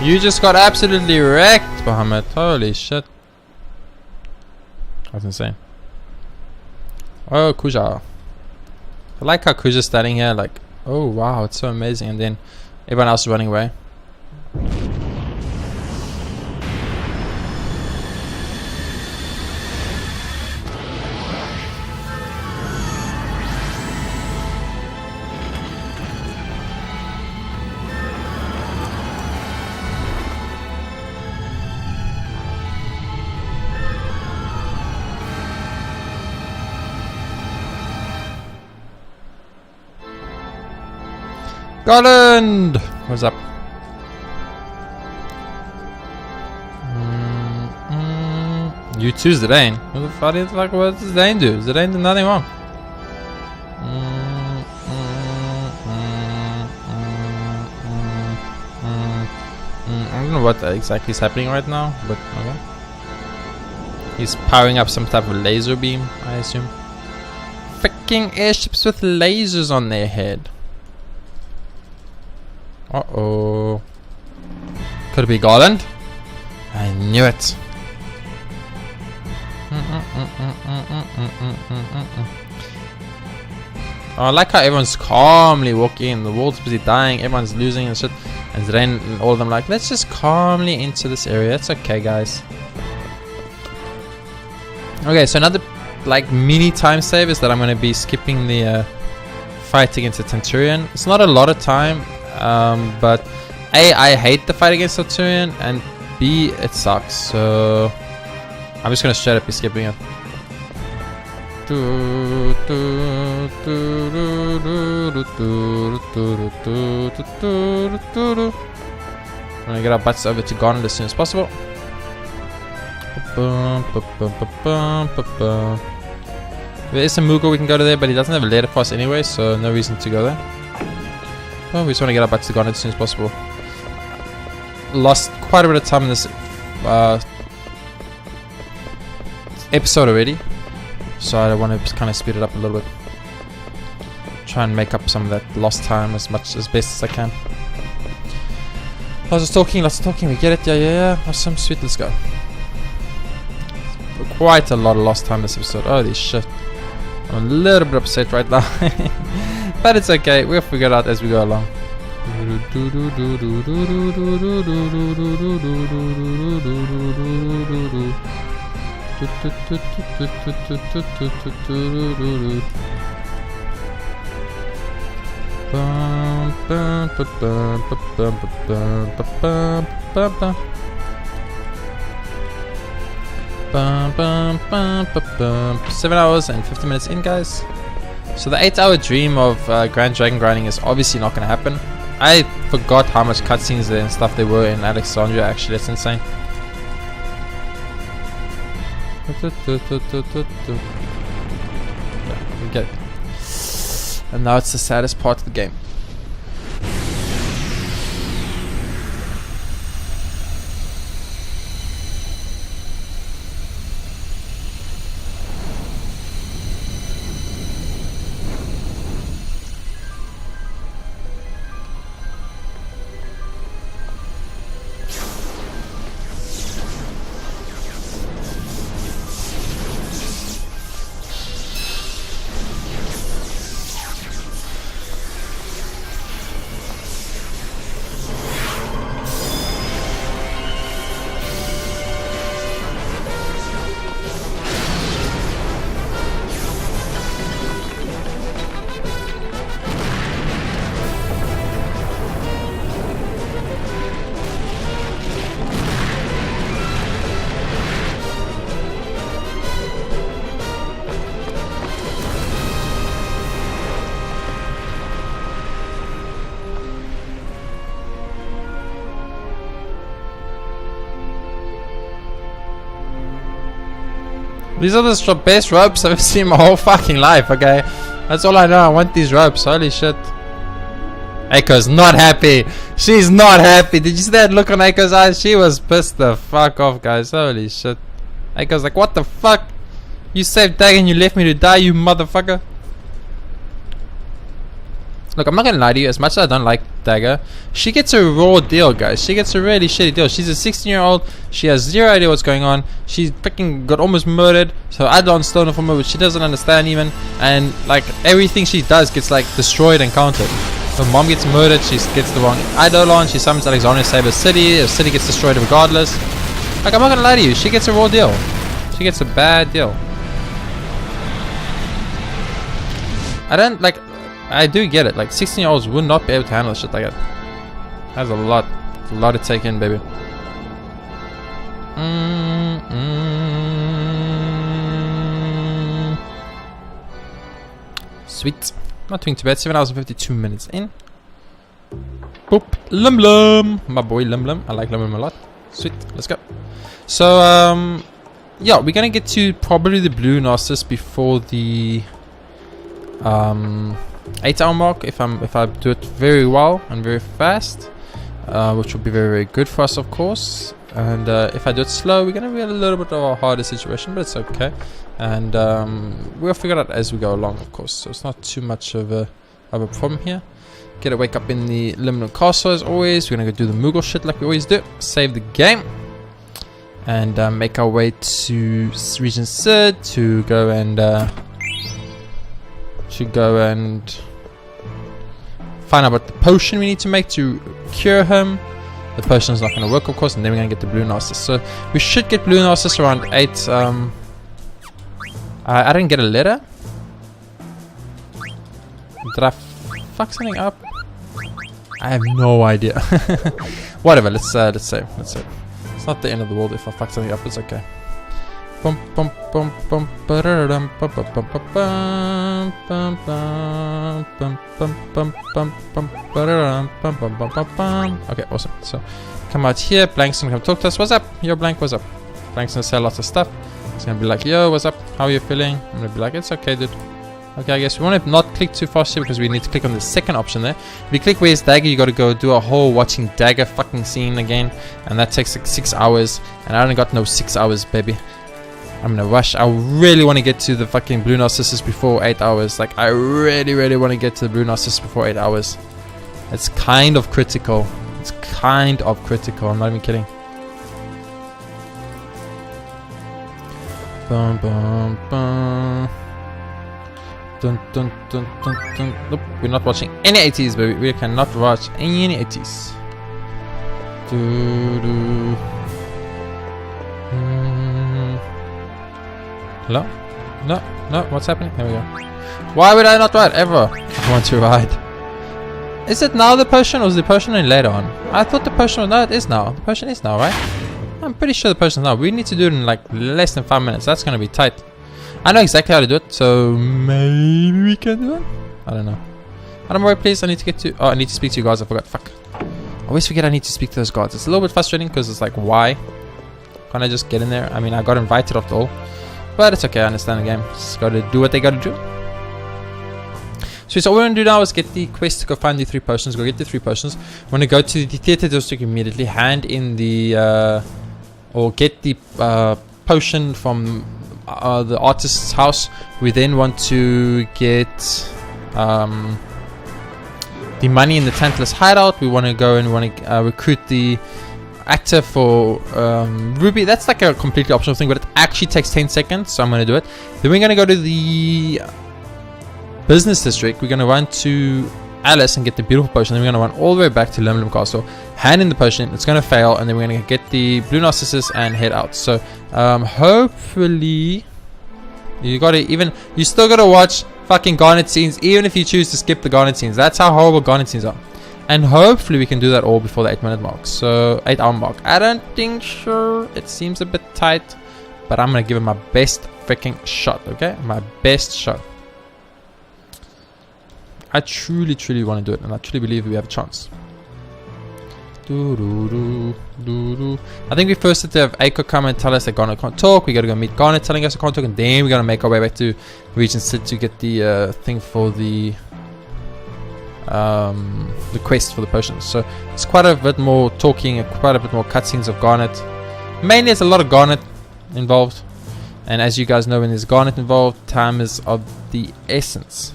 You just got absolutely wrecked, Bahamut. Holy shit. That's insane. Oh, Kuja. I like how Kuja's standing here like, oh wow, it's so amazing. And then everyone else is running away. Garland! What's up? You too, Zidane. What the fuck? What does Zidane do? Zidane did nothing wrong. I don't know what exactly is happening right now, but okay. He's powering up some type of laser beam, I assume. Freaking airships with lasers on their head. Uh-oh. Could it be Garland? I knew it. Oh, I like how everyone's calmly walking in. The world's busy dying, everyone's losing and shit. And then all of them like, let's just calmly enter this area. It's okay, guys. Okay, so another like mini time save is that I'm going to be skipping the fight against the Centurion. It's not a lot of time. But A, I hate the fight against Centurion, and B, it sucks, so I'm just gonna straight up be skipping it. I'm gonna get our butts over to Garland as soon as possible. There is a Moogle we can go to there, but he doesn't have a letter pass anyway, so no reason to go there. Well, we just want to get our butts to Garnet as soon as possible. Lost quite a bit of time in this episode already, so I want to kind of speed it up a little bit. Try and make up some of that lost time as best as I can. Lots of talking, we get it, yeah. Awesome, sweet, let's go. Quite a lot of lost time this episode, holy shit. I'm a little bit upset right now, but it's okay, we'll figure it out as we go along. Seven hours and 50 minutes in, guys. So the 8-hour dream of Grand Dragon grinding is obviously not going to happen. I forgot how much cutscenes there and stuff there were in Alexandria, actually, that's insane. Okay. And now it's the saddest part of the game. These are the best ropes I've seen my whole fucking life, okay? That's all I know, I want these ropes, holy shit. Eiko's not happy. She's not happy. Did you see that look on Eiko's eyes? She was pissed the fuck off, guys, holy shit. Eiko's like, what the fuck? You saved Dagger and you left me to die, you motherfucker. Look, I'm not gonna lie to you, as much as I don't like Dagger, she gets a raw deal, guys. She gets a really shitty deal. She's a 16-year-old, she has zero idea what's going on, she freaking got almost murdered, so Adlon's stolen from her, which she doesn't understand even, and like, everything she does gets like destroyed and countered. Her mom gets murdered, she gets the wrong Eidolon, she summons Alexandria to save her city, the city gets destroyed regardless. Like, I'm not gonna lie to you, she gets a raw deal. She gets a bad deal. I don't, like, I do get it, like 16-year-olds would not be able to handle shit like that. That's a lot to take in, baby. Sweet. Not doing too bad, 7 hours and 52 minutes in. Boop. Lum Lum. My boy Lum Lum. I like Lum Lum a lot. Sweet. Let's go. So, yeah, we're gonna get to probably the Blue Narcissus before the 8-hour mark if I do it very well and very fast, which will be very, very good for us, of course. And if I do it slow, we're gonna be a little bit of a harder situation, but it's okay. And we'll figure it out as we go along, of course. So it's not too much of a problem here. Get a wake up in the Liminal Castle as always. We're gonna go do the Moogle shit like we always do. Save the game. And make our way to Region Sid to go and find out what the potion we need to make to cure him. The potion's not going to work, of course, and then we're going to get the Blue Narcissus. So we should get Blue Narcissus around 8. I didn't get a letter. Did I fuck something up? I have no idea. Whatever. Let's say. It's not the end of the world if I fuck something up. It's okay. Okay, awesome. So come out here. Blank's gonna come talk to us. What's up? Yo, Blank, what's up? Blank's gonna say lots of stuff. It's gonna be like, yo, what's up? How are you feeling? I'm gonna be like, it's okay, dude. Okay, I guess we want to not click too fast here because we need to click on the second option there. If you click where's Dagger, you got to go do a whole watching Dagger fucking scene again, and that takes like 6 hours, and I only got no 6 hours, baby. I'm gonna rush. I really want to get to the fucking Blue Narcissus before 8 hours. Like, I really want to get to the Blue Narcissus before 8 hours. It's kind of critical. It's kind of critical. I'm not even kidding. Bum, bum, bum. Dun, dun, dun, dun, dun. Nope, we're not watching any 80s, baby. We cannot watch any 80s. Hello? No, no, what's happening? There we go. Why would I not ride ever? I want to ride. Is it now the potion, or is the potion in later on? I thought the potion was, no, it is now. The potion is now, right? I'm pretty sure the potion is now. We need to do it in like less than 5 minutes. That's gonna be tight. I know exactly how to do it, so maybe we can do it? I don't know. Adam, wait, please. I need to get to... Oh, I need to speak to you guys. I forgot. Fuck. I always forget I need to speak to those guards. It's a little bit frustrating because it's like, why? Can't I just get in there? I mean, I got invited after all. But it's okay. I understand the game. Just gotta do what they gotta do. So all we're gonna do now is get the quest to go find the 3 potions. Go get the 3 potions. We're gonna go to the theater district immediately. Hand in the... or get the potion from... the artist's house. We then want to get the money in the Tantalus hideout. We want to go and we want to recruit the actor for Ruby. That's like a completely optional thing, but it actually takes 10 seconds, so I'm going to do it. Then we're going to go to the business district. We're going to run to Alice and get the beautiful potion. Then we're going to run all the way back to Limblom Castle, hand in the potion. It's going to fail, and then we're going to get the Blue Narcissus and head out. So hopefully you still got to watch fucking Garnet scenes, even if you choose to skip the Garnet scenes. That's how horrible Garnet scenes are. And hopefully we can do that all before the 8-minute mark. So 8-hour mark. I don't think sure. It seems a bit tight, but I'm going to give it my best freaking shot. Okay, my best shot. I truly want to do it, and I truly believe we have a chance. I think we first have to have Aiko come and tell us that Garnet can't talk. We gotta go meet Garnet telling us I can't talk, and then we gotta make our way back to Regent City to get the thing for the quest for the potions. So it's quite a bit more talking, quite a bit more cutscenes of Garnet. Mainly there's a lot of Garnet involved, and as you guys know, when there's Garnet involved, time is of the essence.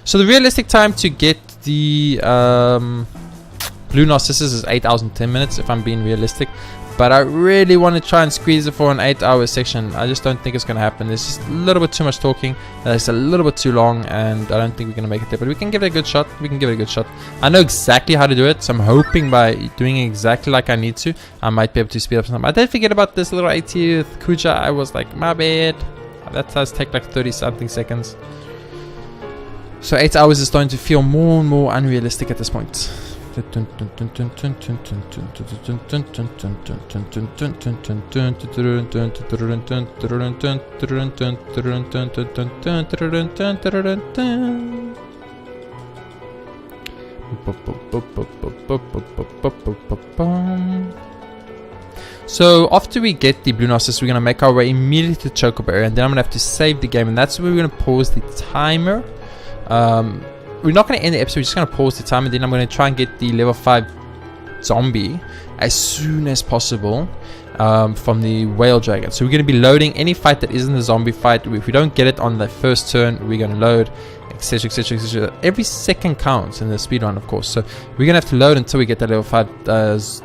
So the realistic time to get the Blue Narcissus is 8 hours and 10 minutes, if I'm being realistic. But I really want to try and squeeze it for an 8-hour section. I just don't think it's going to happen. There's just a little bit too much talking. It's a little bit too long, and I don't think we're going to make it there. But we can give it a good shot. We can give it a good shot. I know exactly how to do it, so I'm hoping by doing it exactly like I need to, I might be able to speed up something. I did forget about this little AT with Kuja. I was like, my bad. That does take like 30-something seconds. So 8 hours is starting to feel more and more unrealistic at this point. So after we get the Blue Narcissus, we're going to make our way immediately to the Chocobo area, and then I'm going to have to save the game, and that's where we're going to pause the timer. We're not going to end the episode, we're just going to pause the time, and then I'm going to try and get the level 5 zombie as soon as possible from the whale dragon. So we're going to be loading any fight that isn't a zombie fight. If we don't get it on the first turn, we're going to load, etc, etc, etc. Every second counts in the speedrun, of course. So we're going to have to load until we get the level 5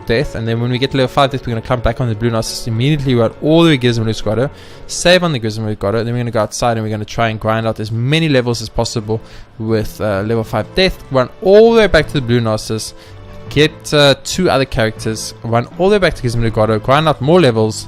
death, and then when we get to level 5 death, we're going to come back on the Blue Narcissus immediately. We're at all the Gizmo Grotto, save on the Gizmo Grotto, then we're going to go outside and we're going to try and grind out as many levels as possible with level 5 death, run all the way back to the Blue Narcissus, get 2 other characters, run all the way back to Gizmo Grotto, grind out more levels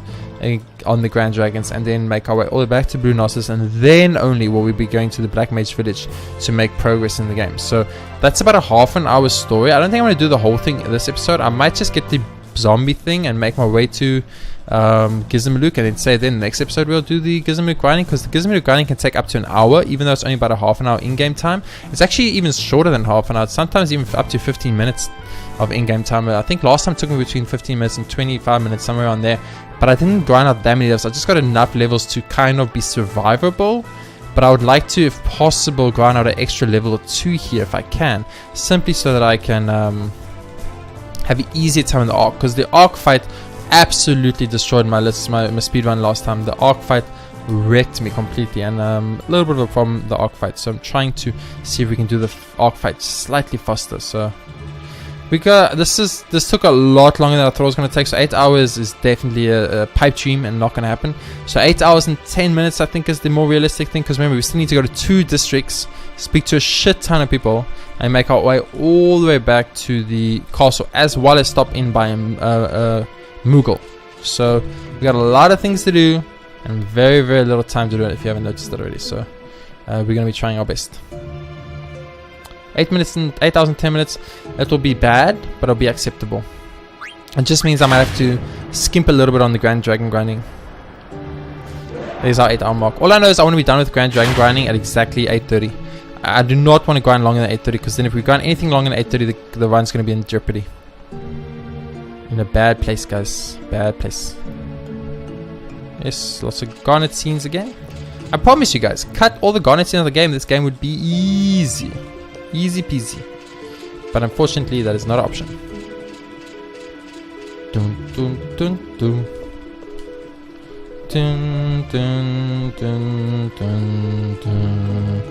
on the Grand Dragons, and then make our way all the way back to Blue Narcissus, and then only will we be going to the Black Mage Village to make progress in the game. So that's about a half an hour story. I don't think I'm going to do the whole thing in this episode. I might just get the zombie thing and make my way to Gizmaluke, and then say then next episode we'll do the Gizmaluke grinding, because the Gizmaluke grinding can take up to an hour, even though it's only about a half an hour in-game time. It's actually even shorter than half an hour, sometimes even up to 15 minutes of in-game time. I think last time it took me between 15 minutes and 25 minutes, somewhere around there, but I didn't grind out that many levels. I just got enough levels to kind of be survivable, but I would like to, if possible, grind out an extra level or 2 here if I can, simply so that I can have an easier time in the Ark, because the Ark fight absolutely destroyed my speedrun last time. The Ark fight wrecked me completely, and a little bit of a problem, the Ark fight, so I'm trying to see if we can do the Ark fight slightly faster. So we got this took a lot longer than I thought it was going to take, so 8 hours is definitely a pipe dream and not going to happen. So 8 hours and 10 minutes I think is the more realistic thing, because remember, we still need to go to 2 districts, speak to a shit ton of people, and make our way all the way back to the castle, as well as stop in by Moogle. So we got a lot of things to do and very, very little time to do it, if you haven't noticed it already. So we're going to be trying our best. 8 minutes and 8 hours and 10 minutes. It will be bad, but it'll be acceptable. It just means I might have to skimp a little bit on the Grand Dragon grinding. There's our 8 hour mark. All I know is I want to be done with Grand Dragon grinding at exactly 8:30. I do not want to grind longer than 8:30, because then if we grind anything longer than 8:30, the run's going to be in jeopardy. In a bad place, guys. Bad place. Yes, lots of garnet scenes again. I promise you guys, cut all the garnet scenes of the game, this game would be easy. Easy peasy. But unfortunately, that is not an option. Dun dun dun dun. Dun dun dun dun dun.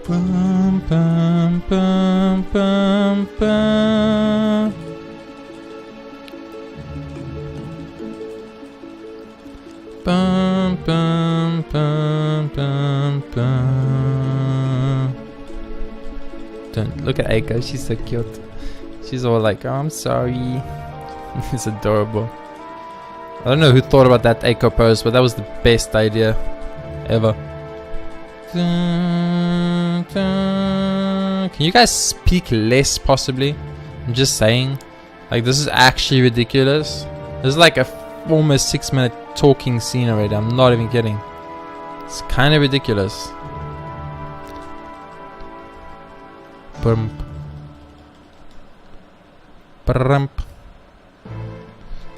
Bum bum bum bum bum. Bum bum bum bum bum. Don't look at Aiko, she's so cute. She's all like, oh, I'm sorry. It's adorable. I don't know who thought about that Aiko pose, but that was the best idea ever. Can you guys speak less, possibly? I'm just saying. Like, this is actually ridiculous. This is like a almost 6-minute talking scene already. I'm not even kidding. It's kind of ridiculous. Bump. Brump.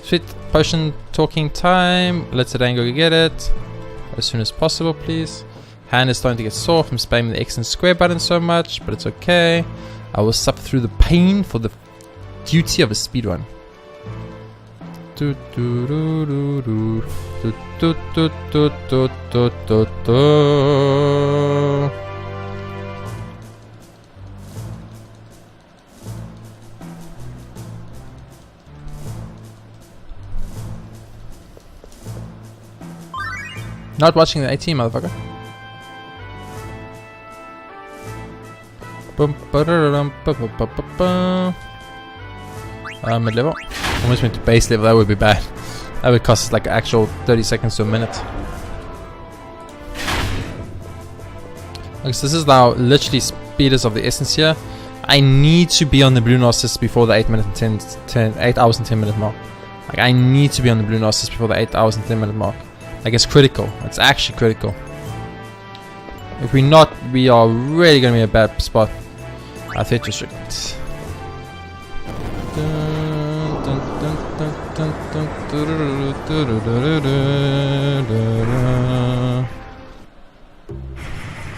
Sweet. Potion talking time. Let's go get it as soon as possible, please. Hand is starting to get sore from spamming the X and square button so much, but it's okay. I will suffer through the pain for the duty of a speedrun. Not watching the AT, motherfucker. Mid level. Almost went to base level. That would be bad. That would cost us like actual 30 seconds to a minute. Okay, so this is now literally speeders of the essence here. I need to be on the blue Narcissus before the 8 hours and 10 minute mark. Like, I need to be on the blue Narcissus before the 8 hours and 10 minute mark. Like, it's critical. It's actually critical. If we're not, we are really going to be in a bad spot. I think you should.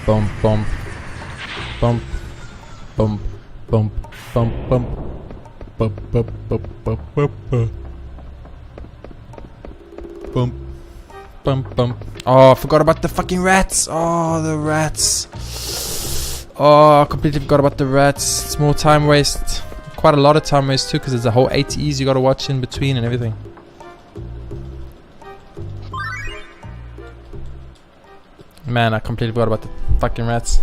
Bump, bump, bump, bump, bump, bump, bump, bump, bump, bump, bump, bump, bump, bump, bump. Oh, I forgot about the fucking rats. Oh, the rats. Oh, I completely forgot about the rats. It's more time waste. Quite a lot of time waste too, because there's a whole ATEs you gotta watch in between and everything. Man, I completely forgot about the fucking rats.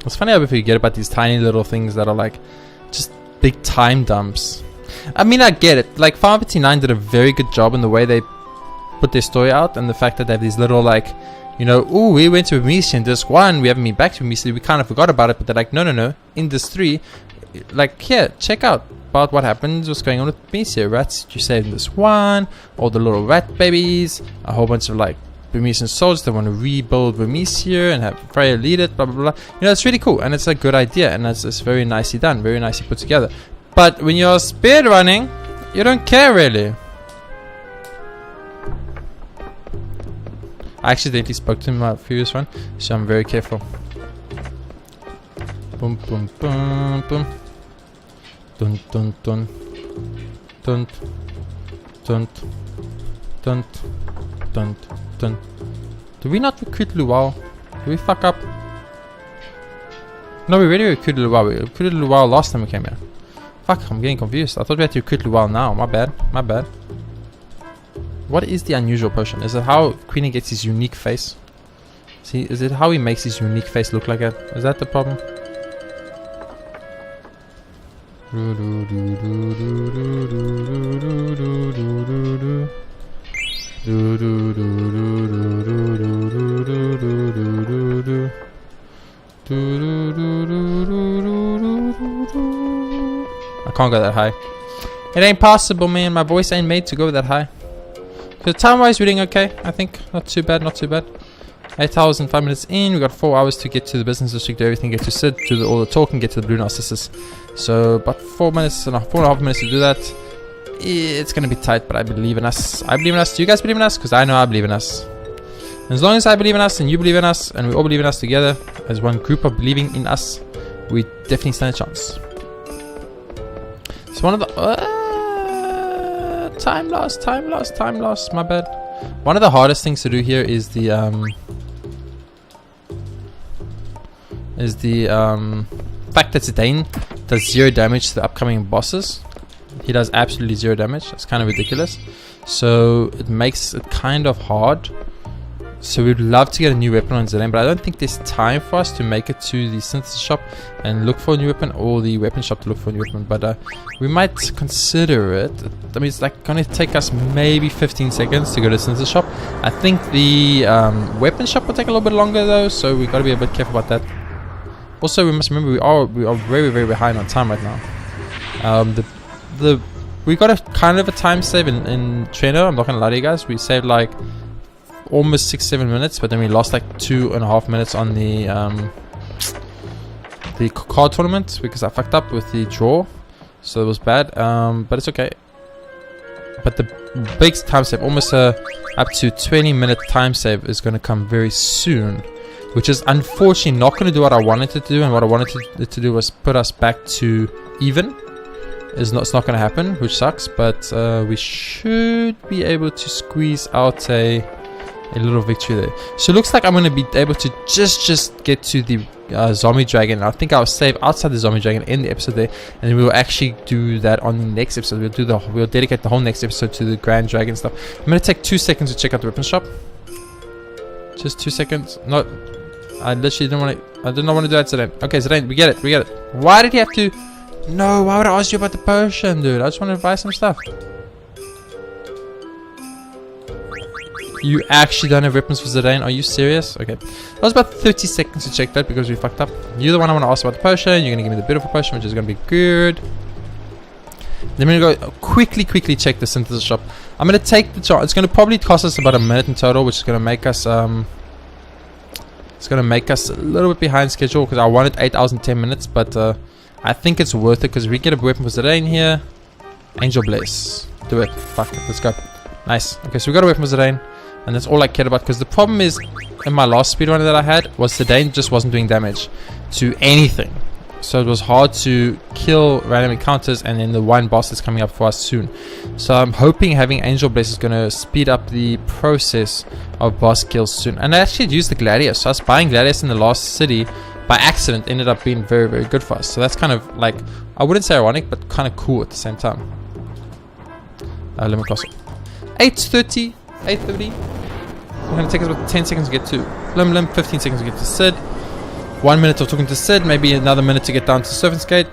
It's funny how we forget about these tiny little things that are like just big time dumps. I mean, I get it. Like, Final Fantasy 9 did a very good job in the way they put their story out, and the fact that they have these little, like, you know, ooh, we went to Amicia in disc 1, we haven't been back to Amicia, we kind of forgot about it, but they're like, no, in disc 3, like, here, check out about what happens, what's going on with Amicia. Rats you saved in disc 1, all the little rat babies, a whole bunch of, like, Vermisian soldiers that want to rebuild Vermisia and have Freya lead it, blah blah blah. You know, it's really cool, and it's a good idea, and it's very nicely done, very nicely put together. But when you're speedrunning, you don't care really. I accidentally spoke to him in my previous one, so I'm very careful. Boom, boom, boom, boom. Dun, dun, dun. Dun, dun, dun, dun, dun. Did we not recruit Luau? Did we fuck up? No, we already recruited Luau. We recruited Luau last time we came here. Fuck, I'm getting confused. I thought we had to recruit Luau now. My bad. My bad. What is the unusual potion? Is it how Queenie gets his unique face? See, is it how he makes his unique face look like that? Is that the problem? I can't go that high. It ain't possible, man. My voice ain't made to go that high. So time wise we're doing okay, I think. Not too bad, not too bad. 8 hours and 5 minutes in. We got 4 hours to get to the business district, do everything, get to Sid, do all the talking, get to the Blue Narcissus. So about 4.5 minutes to do that. It's gonna be tight, but I believe in us. I believe in us. Do you guys believe in us? Because I know I believe in us. As long as I believe in us and you believe in us and we all believe in us together as one group of believing in us, we definitely stand a chance. So one of the time loss, my bad. One of the hardest things to do here is the fact that Zidane does 0 damage to the upcoming bosses. He does absolutely 0 damage. That's kind of ridiculous. So it makes it kind of hard. So we'd love to get a new weapon on Zidane, but I don't think there's time for us to make it to the synthesis shop and look for a new weapon, or the weapon shop to look for a new weapon. But we might consider it. I mean, it's like going to take us maybe 15 seconds to go to the synthesis shop. I think the weapon shop will take a little bit longer though, so we got to be a bit careful about that. Also, we must remember we are very, very behind on time right now. We got a kind of a time save in Treno. I'm not gonna lie to you guys. We saved like almost 6-7 minutes, but then we lost like 2.5 minutes on the card tournament because I fucked up with the draw, so it was bad. But it's okay. But the big time save, almost up to 20-minute time save, is gonna come very soon, which is unfortunately not gonna do what I wanted it to do, and what I wanted it to do was put us back to even. It's not going to happen, which sucks, but we should be able to squeeze out a little victory there. So it looks like I'm going to be able to just get to the zombie dragon. I think I'll save outside the zombie dragon in the episode there, and then we'll actually do that on the next episode. We'll dedicate the whole next episode to the grand dragon stuff. I'm going to take 2 seconds to check out the weapon shop. Just 2 seconds. I literally didn't want to. I did not want to do that today. Okay, Zidane, we get it. Why did he have to? No, why would I ask you about the potion, dude? I just wanted to buy some stuff. You actually don't have weapons for Zidane? Are you serious? Okay. That was about 30 seconds to check that because we fucked up. You're the one I want to ask about the potion. You're going to give me the beautiful potion, which is going to be good. Then we're going to go quickly check the synthesis shop. I'm going to take the chance. It's going to probably cost us about a minute in total, which is going to make us it's going to make us a little bit behind schedule because I wanted 8 hours and 10 minutes, but I think it's worth it because we get a weapon for Zidane here. Angel Blaze. Do it. Fuck it. Let's go. Nice. Okay, so we got a weapon for Zidane, and that's all I cared about, because the problem is in my last speedrun that I had was Zidane just wasn't doing damage to anything. So it was hard to kill random encounters, and then the one boss is coming up for us soon. So I'm hoping having Angel Blaze is going to speed up the process of boss kills soon. And I actually used the Gladius. So us buying Gladius in the last city by accident ended up being very, very good for us. So that's kind of like, I wouldn't say ironic, but kind of cool at the same time. Limit Castle. 8:30. It's going to take us about 10 seconds to get to Lim, 15 seconds to get to Sid. 1 minute of talking to Sid, maybe another minute to get down to Servant's Gate.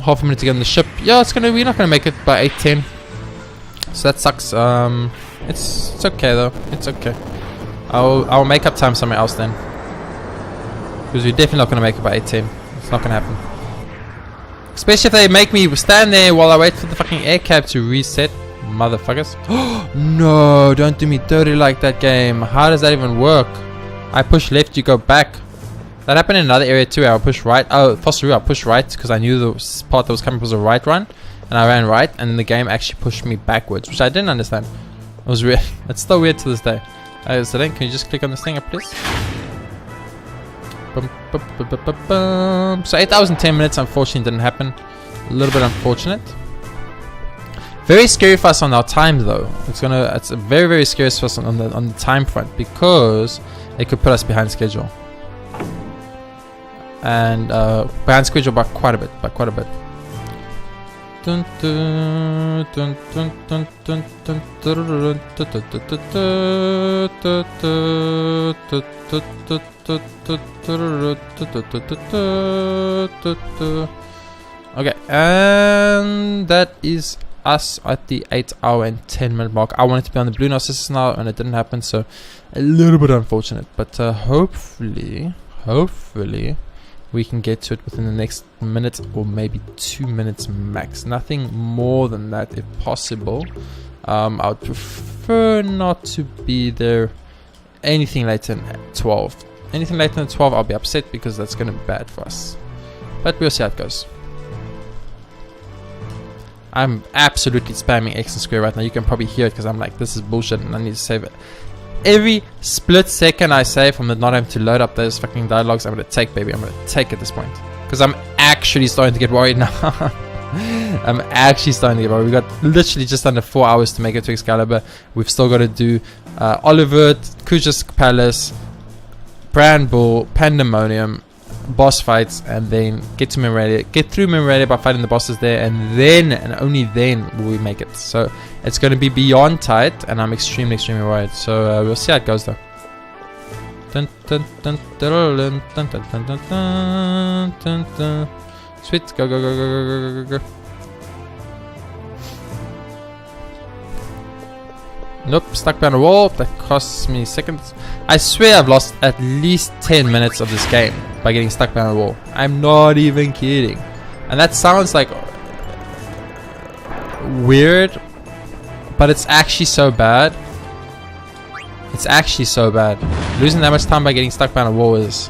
half a minute to get on the ship. Yeah, we're not gonna make it by 8:10. So that sucks. It's okay though. It's okay. I'll make up time somewhere else then. Because we're definitely not gonna make it by 8:10. It's not gonna happen. Especially if they make me stand there while I wait for the fucking air cab to reset. Motherfuckers. No, don't do me dirty like that, game. How does that even work? I push left, you go back. That happened in another area too. I pushed right. Oh, Foster, I pushed right because I knew the part that was coming was a right run. And I ran right, and the game actually pushed me backwards, which I didn't understand. It was weird. It's still weird to this day. So then, can you just click on this thing up, please? So 8 hours and 10 minutes unfortunately didn't happen. A little bit unfortunate. Very scary for us on our time though. It's a very, very scary for us on the time front, because it could put us behind schedule. And behind schedule by quite a bit. Dun, dun, dun, dun, dun, dun, dun, okay, and that is us at the 8 hour and 10 minute mark. I wanted to be on the blue narcissus now, and it didn't happen, so a little bit unfortunate. But hopefully we can get to it within the next minute or maybe 2 minutes max. Nothing more than that if possible. I would prefer not to be there anything later than 12. Anything later than 12 I'll be upset, because that's going to be bad for us. But we'll see how it goes. I'm absolutely spamming X and square right now. You can probably hear it because I'm like, this is bullshit and I need to save it. Every split second I save from the not having to load up those fucking dialogues, I'm going to take, baby. I'm going to take at this point. Because I'm actually starting to get worried now. I'm actually starting to get worried. We've got literally just under 4 hours to make it to Excalibur. We've still got to do Oliver, Kuja's Palace, Brand Bull, Pandemonium, boss fights, and then get to Memorania. Get through Memorania by fighting the bosses there, and then, and only then, will we make it. So it's going to be beyond tight, and I'm extremely worried. So we'll see how it goes though. Dun, dun, dun, dun, dun, dun, dun, dun, dun, dun, dun. Sweet, go. Nope, stuck behind a wall. That costs me seconds. I swear I've lost at least 10 minutes of this game by getting stuck behind a wall. I'm not even kidding. And that sounds like weird, but it's actually so bad. It's actually so bad. Losing that much time by getting stuck behind a wall is...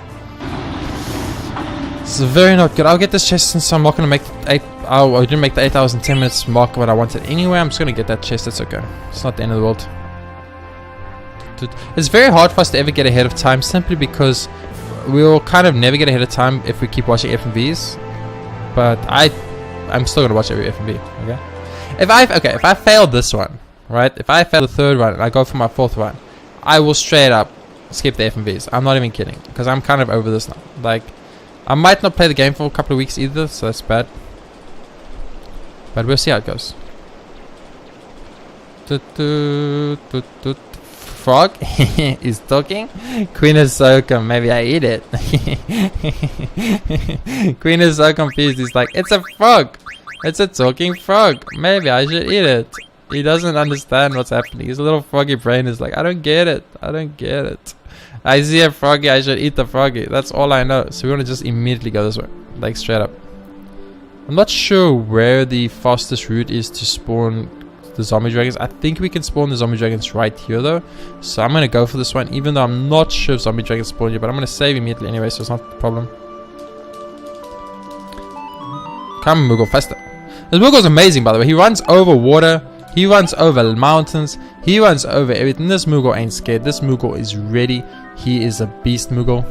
It's very not good. I'll get this chest since I'm not going to make the 8... Oh, I didn't make the 8 hours and 10 minutes mark what I wanted anyway. I'm just going to get that chest. It's okay. It's not the end of the world. It's very hard for us to ever get ahead of time, simply because we'll kind of never get ahead of time if we keep watching FMV'S. But I'm still going to watch every FMV. Okay? If I fail this one, right? If I fail the third one and I go for my fourth one, I will straight up skip the FMV'S. I'm not even kidding, because I'm kind of over this now. Like, I might not play the game for a couple of weeks either, so that's bad. But we'll see how it goes. Frog is talking. Queen is so confused. Maybe I eat it. Queen is so confused. He's like, it's a frog. It's a talking frog. Maybe I should eat it. He doesn't understand what's happening. His little froggy brain is like, I don't get it. I don't get it. I see a froggy. I should eat the froggy. That's all I know. So we want to just immediately go this way. Like straight up. I'm not sure where the fastest route is to spawn the zombie dragons. I think we can spawn the zombie dragons right here though. So I'm going to go for this one, even though I'm not sure if zombie dragons spawn here. But I'm going to save immediately anyway, so it's not a problem. Come Moogle, faster. This Moogle's amazing, by the way. He runs over water. He runs over mountains. He runs over everything. This Moogle ain't scared. This Moogle is ready. He is a beast Moogle.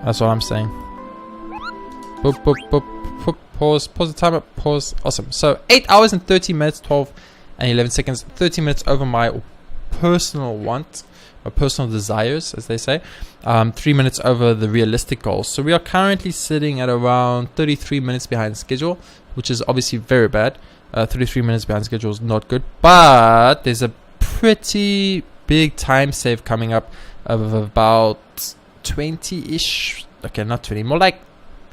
That's what I'm saying. Boop, boop, boop. Pause the timer, pause. Awesome. So 8 hours and 30 minutes, 12 and 11 seconds, 30 minutes over my personal want, or personal desires, as they say. 3 minutes over the realistic goals. So we are currently sitting at around 33 minutes behind schedule, which is obviously very bad. 33 minutes behind schedule is not good, but there's a pretty big time save coming up of about 20-ish. Okay, not 20, more like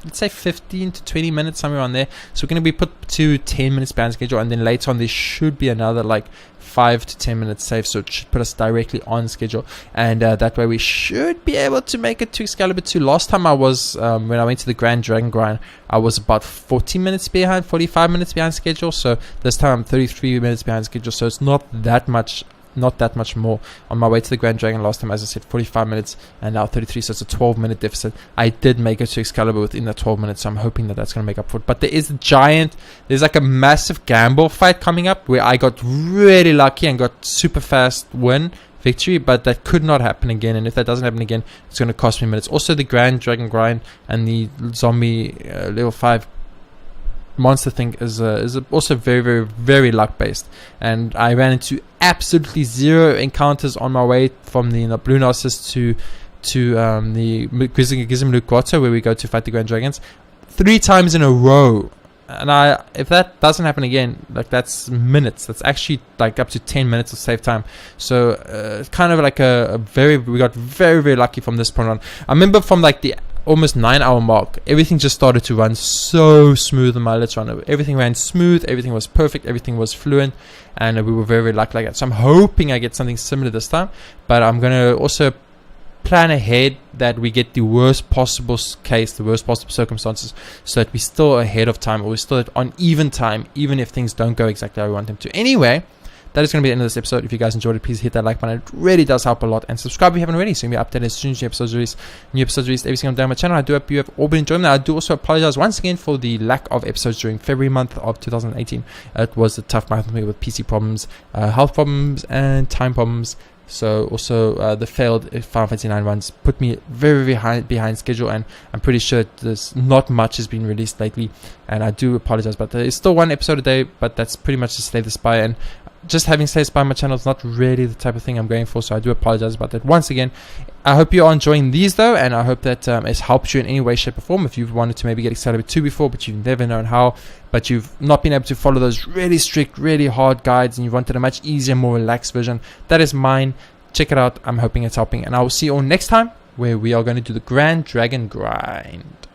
let's say 15 to 20 minutes, somewhere on there. So we're going to be put to 10 minutes behind schedule, and then later on there should be another like 5 to 10 minutes save, so it should put us directly on schedule, and that way we should be able to make it to Excalibur 2. Last time I was, when I went to the Grand Dragon Grind, I was about 40 minutes behind, 45 minutes behind schedule, so this time I'm 33 minutes behind schedule, so it's not that much more. On my way to the Grand Dragon last time, as I said, 45 minutes, and now 33, so it's a 12-minute deficit. I did make it to Excalibur within that 12 minutes, so I'm hoping that that's going to make up for it. But there's like a massive gamble fight coming up where I got really lucky and got super fast victory, but that could not happen again, and if that doesn't happen again, it's going to cost me minutes. Also, the Grand Dragon Grind and the zombie level 5 monster thing is also very, very, very luck based, and I ran into absolutely zero encounters on my way from the Blue Narcissus to the Gizem Grotto, where we go to fight the Grand Dragons 3 times in a row. And if that doesn't happen again, like, that's minutes. That's actually like up to 10 minutes of save time. So it's kind of like we got very, very lucky from this point on. I remember from like the almost 9-hour mark, everything just started to run so smooth on my Let's Run. Everything ran smooth, everything was perfect, everything was fluent, and we were very, very lucky like that. So I'm hoping I get something similar this time, but I'm going to also plan ahead that we get the worst possible case, the worst possible circumstances, so that we're still ahead of time, or we're still on even time, even if things don't go exactly how we want them to. Anyway, that is going to be the end of this episode. If you guys enjoyed it, please hit that like button. It really does help a lot. And subscribe if you haven't already, so you'll be updated as soon as new episodes release. New episodes released every single day on my channel. I do hope you have all been enjoying that. I do also apologize once again for the lack of episodes during February month of 2018. It was a tough month for me with PC problems, health problems, and time problems. So also the failed Final Fantasy 9 runs put me very, very behind schedule, and I'm pretty sure there's not much has been released lately, and I do apologize, but there is still 1 episode a day, but that's pretty much to Slay the Spy, and just having Slay the Spy on my channel is not really the type of thing I'm going for, so I do apologize about that once again. I hope you are enjoying these though, and I hope that it's helped you in any way, shape or form. If you've wanted to maybe get Excalibur 2 before, but you've never known how, but you've not been able to follow those really strict, really hard guides, and you wanted a much easier, more relaxed version, that is mine. Check it out. I'm hoping it's helping, and I will see you all next time, where we are going to do the Grand Dragon Grind.